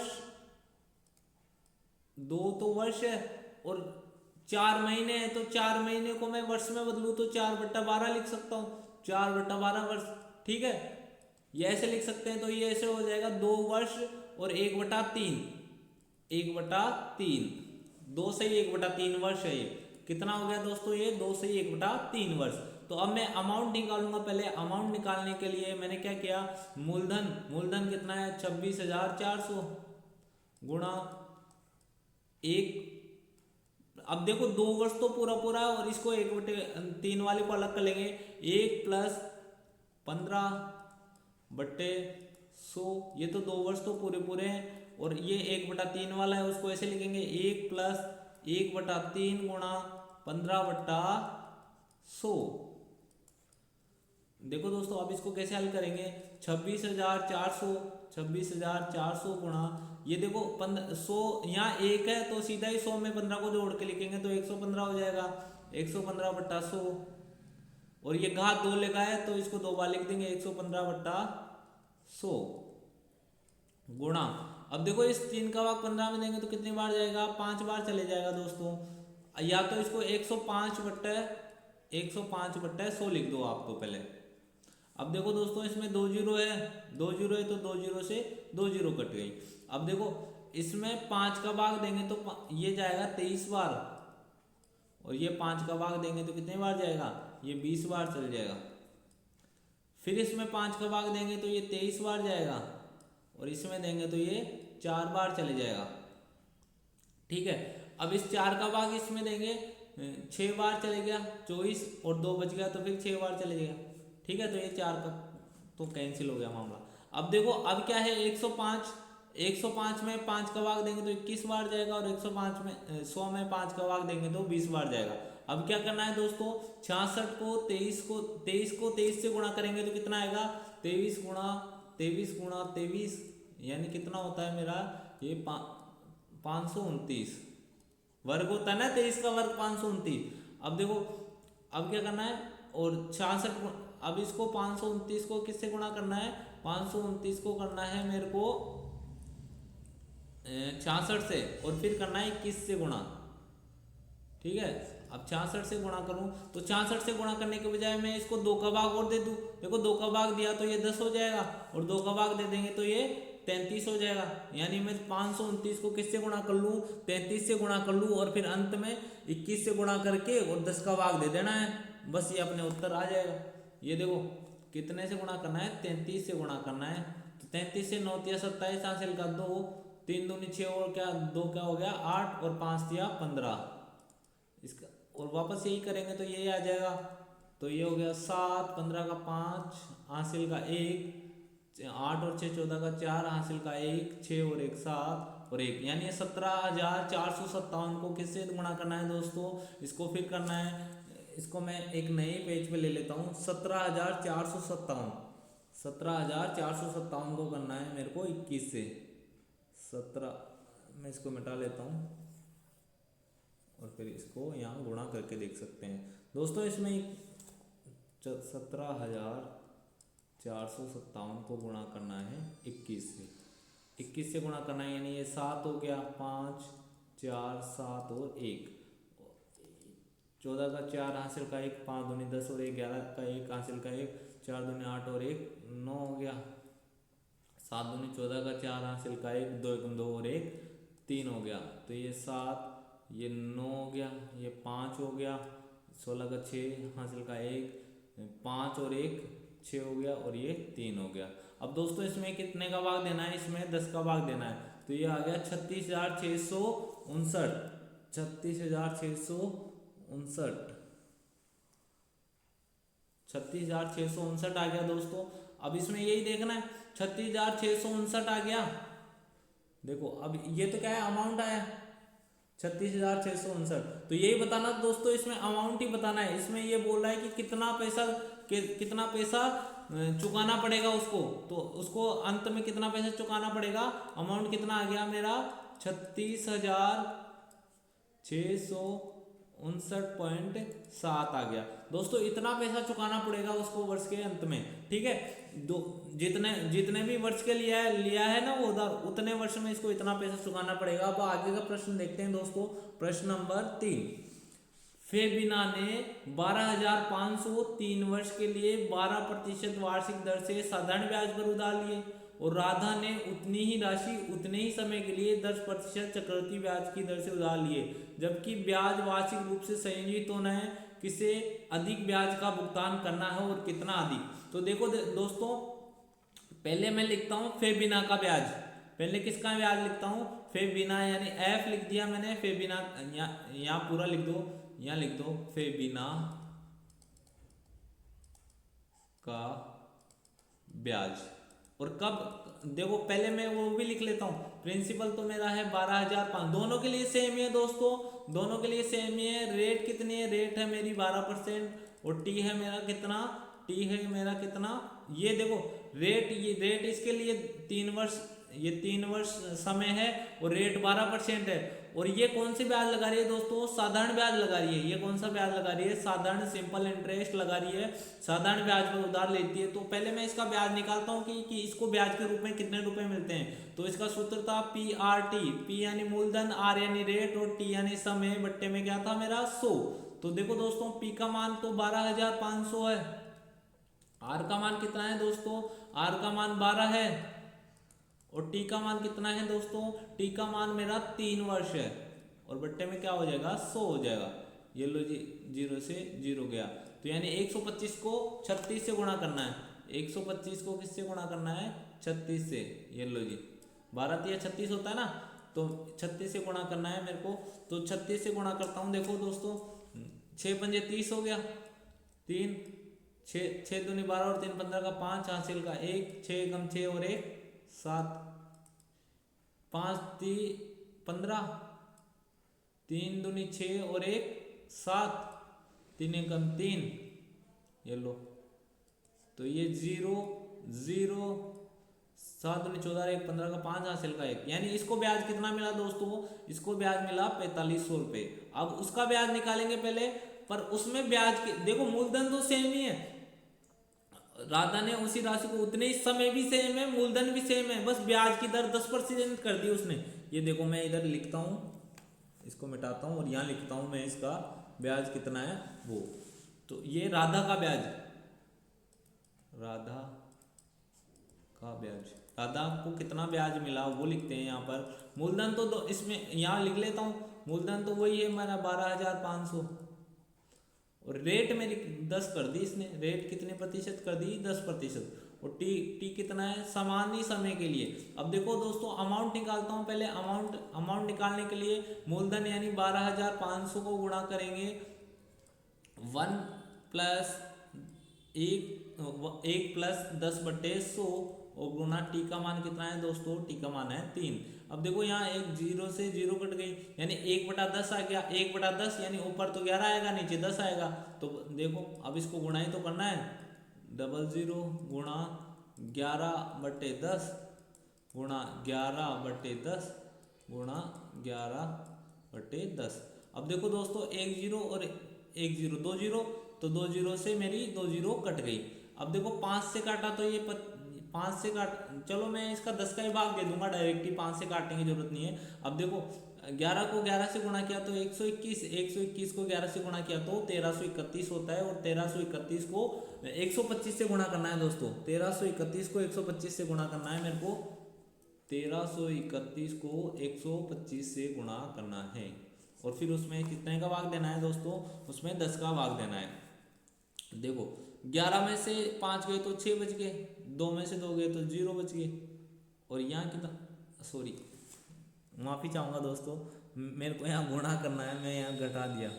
2 तो वर्ष है और 4 महीने है, तो 4 महीने को मैं वर्ष में बदलूं तो 4/12 लिख सकता हूँ, 4/12 वर्ष। ठीक है, ये ऐसे लिख सकते हैं। तो ये ऐसे हो जाएगा 2 वर्ष और 1/3, 1/3, 2 से ही 1/3 वर्ष है। ये कितना हो गया दोस्तों, ये 2 से ही 1/3 वर्ष। तो अब मैं अमाउंट निकालूंगा। पहले अमाउंट निकालने के लिए मैंने क्या किया, मूलधन कितना है 26,400 गुणा 1। अब देखो 2 वर्ष तो पूरा है और इसको 1/3 वाले को अलग कर लेंगे। 1 + 15/100, ये तो 2 वर्ष तो पूरे हैं, और ये 1/3 वाला है उसको ऐसे लिखेंगे 1 + 1/3 गुणा 15/100। देखो दोस्तों अब इसको कैसे हल करेंगे, 26,400 गुणा, ये देखो 100 यहाँ 1 है तो सीधा ही 100 में 15 को जोड़ के लिखेंगे तो 115 हो जाएगा, 115/100। और ये घात 2 लगा है तो इसको 2 बार लिख देंगे, 115/100 गुणा। अब देखो इस 3 का भाग 15 में देंगे तो कितनी बार जाएगा, 5 बार चले जाएगा दोस्तों। या तो इसको 105/100 लिख दो आप तो पहले। अब देखो दोस्तों इसमें 2 जीरो है तो 2 जीरो से 2 जीरो कट गई। अब देखो इसमें 5 का भाग देंगे तो ये जाएगा 23 बार, और ये 5 का भाग देंगे तो कितने बार जाएगा, ये 20 बार चल जाएगा। फिर इसमें 5 का भाग देंगे तो ये 23 बार जाएगा, और इसमें देंगे तो ये 4 बार चले जाएगा। ठीक है, अब इस 4 का भाग इसमें देंगे 6 बार चले गया, 24 और 2 बच गया तो फिर 6 बार चले गया। ठीक है, तो ये 4 का तो कैंसिल हो गया मामला। अब देखो अब क्या है 105 में 5 का भाग देंगे तो 21 बार जाएगा, और 105 में 100 में 5 का भाग देंगे तो 20 बार जाएगा। अब क्या करना है दोस्तों, 66 को 23 से गुणा करेंगे तो कितना आएगा, 23 गुणा 23 यानी कितना होता है मेरा, ये 529 वर्ग होता है ना, 23 का वर्ग 529। अब देखो अब क्या करना है, और 66, अब इसको 529 को किससे गुणा करना है, 529 को करना है मेरे को 66 से, और फिर करना है 21 से गुणा। ठीक है, अब 66 से गुणा करूं तो 66 से गुणा करने के बजाय मैं इसको 2 का भाग और दे दूं। देखो 2 का भाग दिया तो ये 10 हो जाएगा, और 2 का भाग दे देंगे तो ये 33 हो जाएगा। यानी मैं 529 को किससे गुणा कर लूँ, 33 से गुणा कर लूँ, और फिर अंत में 21 से गुणा करके और 10 का भाग दे देना है, बस ये अपने उत्तर आ जाएगा। ये देखो कितने से गुणा करना है, 33 से गुणा करना है। तो 33 से 9 × 27 हासिल कर दो, 3 दूनी 6 और क्या 2 क्या हो गया 8 और 5 दिया 15, इसका और वापस यही करेंगे तो यही आ जाएगा। तो ये हो गया 7, 15 का 5, हासिल का 1, 8 और 6 14 का 4, हासिल का 1, 6 और 1 7 और 1, यानी 17,457 को किससे गुणा करना है दोस्तों, इसको फिर करना है। इसको मैं एक नए पेज पे ले लेता हूँ। 17,457, 17,457 को करना है मेरे को 21 से। 17 मैं इसको मिटा लेता हूँ और फिर इसको यहाँ गुणा करके देख सकते हैं दोस्तों। इसमें 17,457 को गुणा करना है 21 से, 21 से गुणा करना है, यानी ये 7 हो गया, 5 4 7 और 1, 14 का 4 हासिल का 1, 5 दूनी 10 और 1, 11 का 1 हासिल का 1, 4 दूनी 8 और 1 9 हो गया, 7 दूनी 14 का 4 हासिल का 1, 2 1 2 और 1 3 हो गया। तो ये 7, ये 9 हो गया, ये 5 हो गया, 16 का 6 हासिल का 1, 5 और 1 6 हो गया और ये 3 हो गया। अब दोस्तों इसमें कितने का भाग देना है, इसमें 10 का भाग देना है। तो ये आ गया 36,659, 36,659, 36,659 आ गया दोस्तों। अब इसमें यही देखना है 36,659 आ गया, देखो अब ये तो क्या है अमाउंट आया 36,659, तो यही बताना दोस्तों, इसमें अमाउंट ही बताना है। इसमें ये बोल रहा है कि कितना पैसा चुकाना पड़ेगा उसको, तो उसको अंत में कितना पैसा चुकाना पड़ेगा, अमाउंट कितना आ गया मेरा 36,659.7 आ गया दोस्तों। इतना पैसा चुकाना पड़ेगा उसको वर्ष के अंत में, ठीक है। दो जितने भी वर्ष के लिया है ना वो उधार, उतने वर्ष में इसको इतना पैसा चुकाना पड़ेगा। अब आगे का प्रश्न देखते हैं दोस्तों, प्रश्न नंबर 3। फेबिना ने 12,503 वर्ष के लिए 12% वार्षिक दर से साधारण ब्याज पर उधार लिए और राधा ने उतनी ही राशि उतने ही समय के लिए 10% चक्रवृद्धि ब्याज की दर से उधार लिए, जबकि ब्याज वार्षिक रूप से संयोजित होना है। किसे अधिक ब्याज का भुगतान करना है और कितना अधिक। तो देखो दोस्तों, पहले मैं लिखता हूँ फेबिना का ब्याज, पहले किसका ब्याज लिखता हूँ, फेबिना, यानी एफ लिख दिया मैंने, फेबिना यहाँ पूरा लिख दो, यहाँ लिख दो फेबिना का ब्याज। और कब, देखो पहले मैं वो भी लिख लेता हूँ, प्रिंसिपल तो मेरा है 12,500, दोनों के लिए सेम ही है दोस्तों, दोनों के लिए सेम ही है। रेट कितनी है, रेट है मेरी 12% और टी है मेरा कितना, टी है मेरा कितना, ये देखो रेट, ये रेट इसके लिए 3 वर्ष, ये 3 वर्ष समय है और रेट 12% है। और ये कौन सी ब्याज लगा रही है दोस्तों, साधारण ब्याज लगा रही है। ये कौन सा ब्याज लगा रही है, साधारण सिंपल इंटरेस्ट लगा रही है, साधारण ब्याज पर उधार लेती है। तो पहले मैं इसका ब्याज निकालता हूँ कि इसको ब्याज के रूप में कितने रुपए मिलते हैं। तो इसका सूत्र था PRT, P यानी मूलधन, R यानी रेट और T यानी समय, बट्टे में क्या था मेरा 100। तो देखो दोस्तों P का मान तो 12,500 है, R का मान कितना है दोस्तों, R का मान 12 है और टी का मान कितना है दोस्तों, टी का मान मेरा 3 वर्ष है और बट्टे में क्या हो जाएगा 100 हो जाएगा। ये लो जी, 0 से 0 गया, तो यानी 125 को 36 से गुणा करना है, 125 को किससे गुणा करना है, 36 से। ये लो जी, 12 या 36 होता है ना, तो 36 से गुणा करना है मेरे को। तो 36 से गुणा करता हूँ, देखो दोस्तों 6 पंजे 30 हो गया, 3 6 दूनी 12 और 3 15 का 5 हासिल का 1, 6 कम 6 और 1 7, 5 3 15, 3 दूनी 6 और 1 7, 3 कम 3, ये लो। तो ये 0 0, 7 दूनी 14 1 15 का 5 हासिल का 1, यानी इसको ब्याज कितना मिला दोस्तों, इसको ब्याज मिला 4500 रुपये। अब उसका ब्याज निकालेंगे पहले, पर उसमें ब्याज के देखो मूलधन तो सेम ही है, राधा ने उसी राशि को उतने ही समय भी सेम है, मूलधन भी सेम है, बस ब्याज की दर 10% कर दी उसने। ये देखो मैं इधर लिखता हूँ, इसको मिटाता हूँ और यहाँ लिखता हूँ मैं इसका ब्याज कितना है वो। तो ये राधा का ब्याज, राधा का ब्याज, राधा को कितना ब्याज मिला वो लिखते हैं यहाँ पर। मूलधन तो इसमें यहाँ लिख लेता हूँ, मूलधन तो वही है मेरा 12,500 और रेट मेरी 10 कर दी इसने, रेट कितने प्रतिशत कर दी, 10%। और टी टी कितना है, सामान्य समय के लिए। अब देखो दोस्तों अमाउंट निकालता हूँ पहले। अमाउंट निकालने के लिए मूलधन यानी 12,500 को गुणा करेंगे 1+1 + 10/100 और गुना टी का मान कितना है दोस्तों, टी का मान है 3। अब देखो यहाँ एक जीरो से जीरो कट गई यानी 1/10 आ गया। 1/10 यानी ऊपर तो 11 आएगा नीचे 10 आएगा। तो देखो अब इसको गुणा ही तो करना है, 00 गुणा 11/10 गुणा 11/10 गुणा 11/10। अब देखो दोस्तों एक जीरो और एक जीरो, दो जीरो, तो दो जीरो से मेरी दो जीरो कट गई। अब देखो 5 से काटा तो ये 5 से काट, चलो मैं इसका 10 का ही भाग दे दूंगा डायरेक्ट ही, 5 से काटने की जरूरत नहीं है। अब देखो 11 को 11 से गुणा किया तो 121, 121 को 11 से गुणा किया तो 1331 होता है। और 1331 को 125 से गुणा करना है दोस्तों। 1331 को 125 से गुणा करना है मेरे को। 1331 को 125 से गुणा करना है और फिर उसमें कितने का भाग देना है दोस्तों, उसमें 10 का भाग देना है। देखो 11 में से 5 गए तो 6 बच गए, 2 में से 2 गए तो 0 बच गए। और यहाँ कितना, सॉरी माफ़ी चाहूँगा दोस्तों, मेरे को यहाँ गुणा करना है, मैं यहाँ घटा दिया।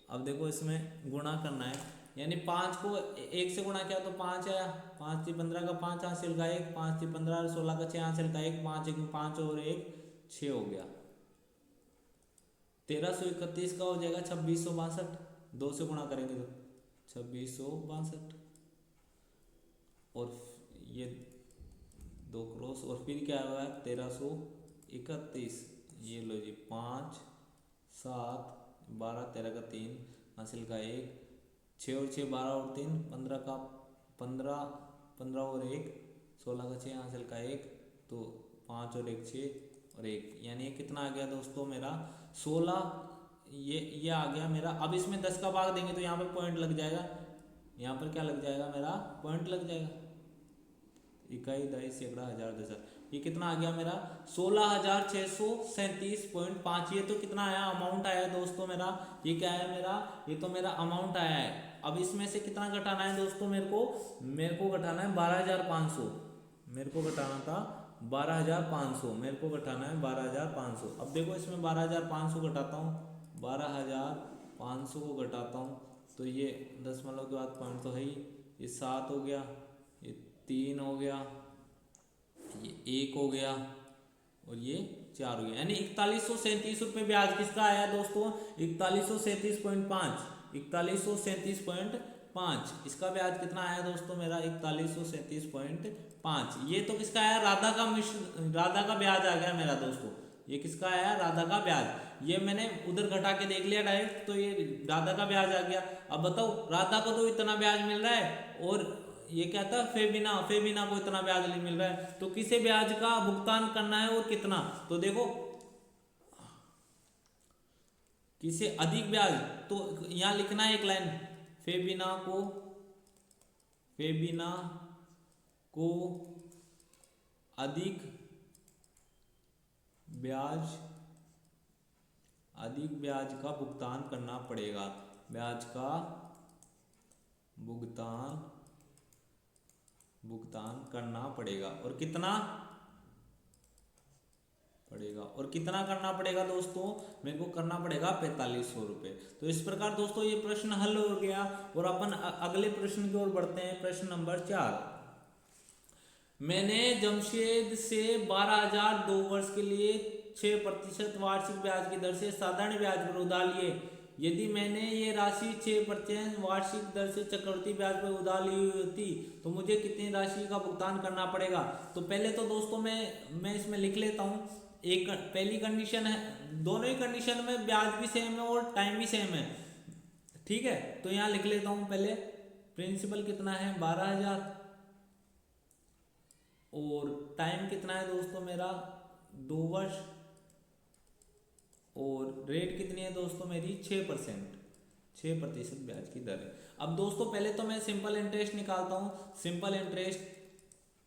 अब देखो इसमें गुणा करना है यानी 5 को 1 से गुणा किया तो 5 आया, 5 × 15 का 5 हासिल का 1, 5 × 15 16 का 6 हासिल का 1, 5 × 5 और 1 6 हो गया। 1331 का हो जाएगा 2662, 2 से गुणा करेंगे तो 2662 और ये 2 क्रॉस और फिर क्या होगा 1331। ये लो जी 5 7 12 13 का 3 हासिल का 1, 6 और 6 12 और 3 15 का 15 15 और 1 16 का 6 हासिल का 1, तो 5 और 1 6 और 1 यानी ये कितना आ गया दोस्तों मेरा 16। ये आ गया मेरा। अब इसमें 10 का भाग देंगे तो यहाँ पर पॉइंट लग जाएगा, यहाँ पर क्या लग जाएगा मेरा पॉइंट लग जाएगा। इकाई दहाई सैकड़ा हजार दशक, ये कितना आ गया मेरा 16,637.5। ये तो कितना आया अमाउंट आया दोस्तों मेरा, ये क्या है मेरा, ये तो मेरा अमाउंट आया है। अब इसमें से कितना घटाना है दोस्तों मेरे को घटाना है 12,500। मेरे को घटाना था 12,500, मेरे को घटाना है 12,500। अब देखो इसमें 12,500 घटाता हूँ, 12,500 को घटाता हूँ तो ये दशमलव के बाद पॉइंट तो है ही, ये 7 हो गया, ये 3 हो गया, ये 1 हो गया और ये 4 हो गया। यानी 4137 रुपये ब्याज किसका आया दोस्तों, 4137.5, 4137.5 इसका ब्याज कितना आया दोस्तों मेरा 4137.5। ये तो किसका आया, राधा का ब्याज आ गया मेरा दोस्तों। ये किसका आया, राधा का ब्याज। ये मैंने उधर घटा के देख लिया डायरेक्ट, तो ये राधा का ब्याज आ गया। अब बताओ राधा को तो इतना ब्याज मिल रहा है और ये क्या था फेबिना को इतना ब्याज नहीं मिल रहा है, तो किसे ब्याज का भुगतान करना है और कितना। तो देखो किसे अधिक ब्याज, तो यहाँ लिखना है एक लाइन, फेबिना को अधिक ब्याज का भुगतान करना पड़ेगा, ब्याज का भुगतान करना पड़ेगा। और कितना करना पड़ेगा दोस्तों, मेरे को करना पड़ेगा 4500 रुपये। तो इस प्रकार दोस्तों ये प्रश्न हल हो गया और अपन अगले प्रश्न की ओर बढ़ते हैं। प्रश्न नंबर 4, मैंने जमशेद से 12,000 2 वर्ष के लिए 6% वार्षिक ब्याज की दर से साधारण ब्याज पर उधार लिए। यदि मैंने ये राशि 6% वार्षिक दर से चक्रवृद्धि ब्याज पर उधार ली हुई होती तो मुझे कितनी राशि का भुगतान करना पड़ेगा। तो पहले तो दोस्तों मैं इसमें लिख लेता हूँ। एक पहली कंडीशन है, दोनों ही कंडीशन में ब्याज भी सेम है और टाइम भी सेम है, ठीक है। तो यहाँ लिख लेता हूँ पहले, प्रिंसिपल कितना है 12,000 और टाइम कितना है दोस्तों मेरा 2 वर्ष और रेट कितनी है दोस्तों मेरी 6% ब्याज की दर है। अब दोस्तों पहले तो मैं सिंपल इंटरेस्ट निकालता हूँ। सिंपल इंटरेस्ट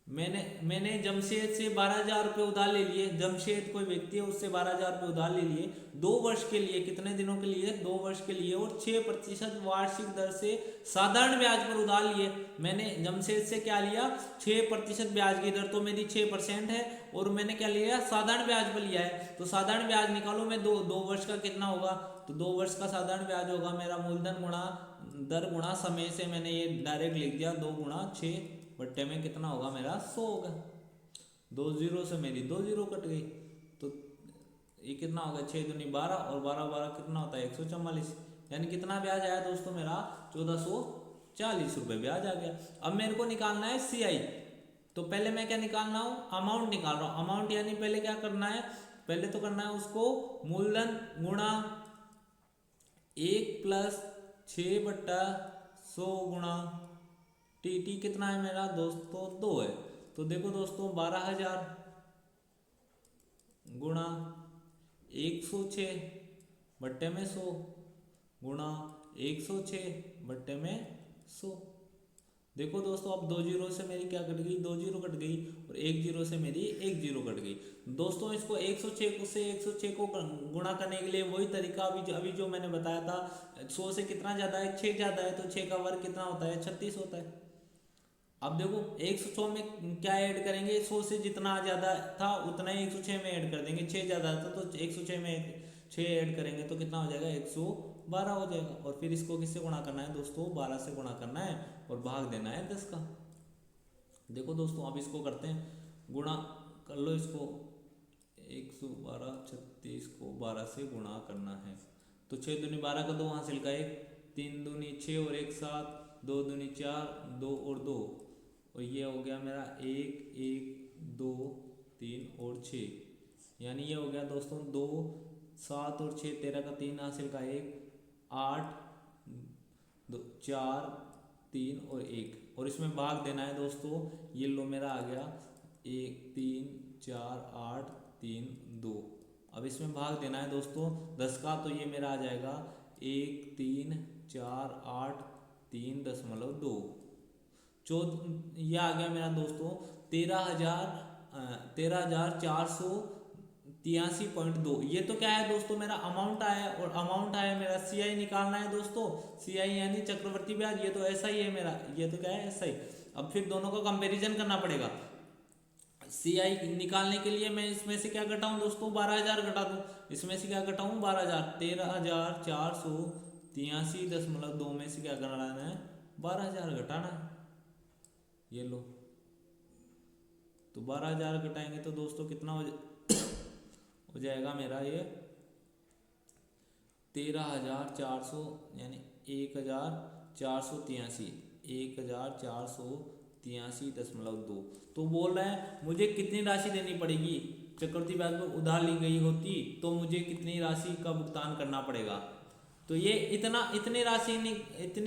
मैंने जमशेद से 12,000 रुपये उधार ले लिए। जमशेद कोई व्यक्ति है, उससे 12,000 रुपये उधार ले लिए 2 वर्ष के लिए। कितने दिनों के लिए? 2 वर्ष के लिए। और 6% वार्षिक दर से साधारण ब्याज पर उधार लिए। मैंने जमशेद से क्या लिया? 6% ब्याज की दर तो मेरी 6% है, और मैंने क्या लिया? साधारण ब्याज पर लिया है। तो साधारण ब्याज निकालो मैं, दो वर्ष का कितना होगा? तो 2 वर्ष का साधारण ब्याज होगा मेरा मूलधन गुणा दर गुणा समय से। मैंने ये डायरेक्ट लिख दिया, 2 गुणा 6 बट्टे में कितना होगा मेरा? 100 होगा। 2 जीरो से मेरी 2 जीरो कट गई, तो ये कितना होगा? 6 दूनी 12 और 12 कितना होता है? 144। यानी कितना ब्याज आया दोस्तों मेरा? 1440 रुपये ब्याज आ गया। अब मेरे को निकालना है CI। तो पहले मैं क्या निकालना हूँ? अमाउंट निकाल रहा हूँ। अमाउंट यानी पहले क्या करना है? पहले तो करना है उसको मूलधन गुणा 1 + 6/100 गुणा टी कितना है मेरा दोस्तों? 2 है। तो देखो दोस्तों 12,000 गुणा 106 बट्टे में 100 गुणा 106 बट्टे में 100। देखो दोस्तों अब 2 जीरो से मेरी क्या कट गई? 2 जीरो कट गई, और 1 जीरो से मेरी 1 जीरो कट गई। दोस्तों इसको 106 को गुणा करने के लिए वही तरीका अभी जो मैंने बताया था। 100 से कितना ज़्यादा है? 6 ज़्यादा है, तो 6 का वर्ग कितना होता है? 36 होता है। अब देखो 106 में क्या ऐड करेंगे? 100 से जितना ज़्यादा था उतना ही 106 में ऐड कर देंगे। 6 ज़्यादा था तो 106 में 6 ऐड करेंगे तो कितना हो जाएगा? 112 हो जाएगा। और फिर इसको किससे गुणा करना है दोस्तों? 12 से गुणा करना है और भाग देना है 10 का। देखो दोस्तों अब इसको करते हैं, गुणा कर लो इसको। 112 36 को 12 से गुणा करना है, तो 6 दूनी 12 का 2 हासिल का 1, 3 दूनी 6 और 1 7, 2 दूनी 4, 2 और 2, और ये हो गया मेरा 1 1 2 3 और 6। यानी ये हो गया दोस्तों 2 7 और 6 13 का 3 हासिल का 1 8 2 4 3 और 1, और इसमें भाग देना है दोस्तों। ये लो मेरा आ गया 1 3 4 8 3 2। अब इसमें भाग देना है दोस्तों 10 का, तो ये मेरा आ जाएगा 1 3 4 8 3.2। ये आ गया मेरा दोस्तों 13,483.2। ये तो क्या है दोस्तों? मेरा अमाउंट आया, और अमाउंट आया मेरा। CI निकालना है दोस्तों। CI यानी चक्रवर्ती ब्याज। ये तो ऐसा ही है मेरा, ये तो क्या है? ऐसा ही। अब फिर दोनों का कंपैरिजन करना पड़ेगा। CI निकालने के लिए मैं इसमें से क्या घटाऊं दोस्तों? 12,000 घटा दूं। इसमें से क्या घटाऊं? 12,000। 13,483.2 में से क्या घटाना है? 12,000 घटाना है। ये लो, तो 12,000 घटाएंगे तो दोस्तों कितना हो जाएगा मेरा? ये 13,400 यानी 1,483.2। तो बोल रहा है मुझे कितनी राशि देनी पड़ेगी? चक्रवृद्धि ब्याज पर उधार ली गई होती तो मुझे कितनी राशि का भुगतान करना पड़ेगा? तो ये इतनी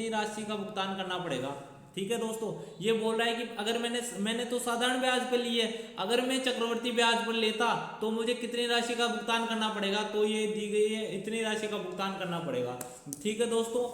राशि का भुगतान करना पड़ेगा। ठीक है दोस्तों, ये बोल रहा है कि अगर मैंने तो साधारण ब्याज पर ली है, अगर मैं चक्रवृद्धि ब्याज पर लेता तो मुझे कितनी राशि का भुगतान करना पड़ेगा? तो ये दी गई है, इतनी राशि का भुगतान करना पड़ेगा। ठीक है दोस्तों,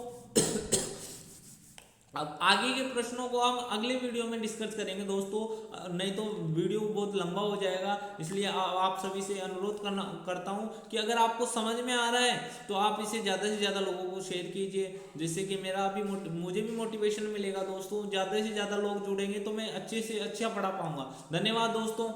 अब आगे के प्रश्नों को हम अगले वीडियो में डिस्कस करेंगे दोस्तों, नहीं तो वीडियो बहुत लंबा हो जाएगा। इसलिए आप सभी से अनुरोध करता हूं कि अगर आपको समझ में आ रहा है तो आप इसे ज़्यादा से ज़्यादा लोगों को शेयर कीजिए, जिससे कि मुझे भी मोटिवेशन मिलेगा दोस्तों। ज़्यादा से ज़्यादा लोग जुड़ेंगे तो मैं अच्छे से अच्छा पढ़ा पाऊंगा। धन्यवाद दोस्तों।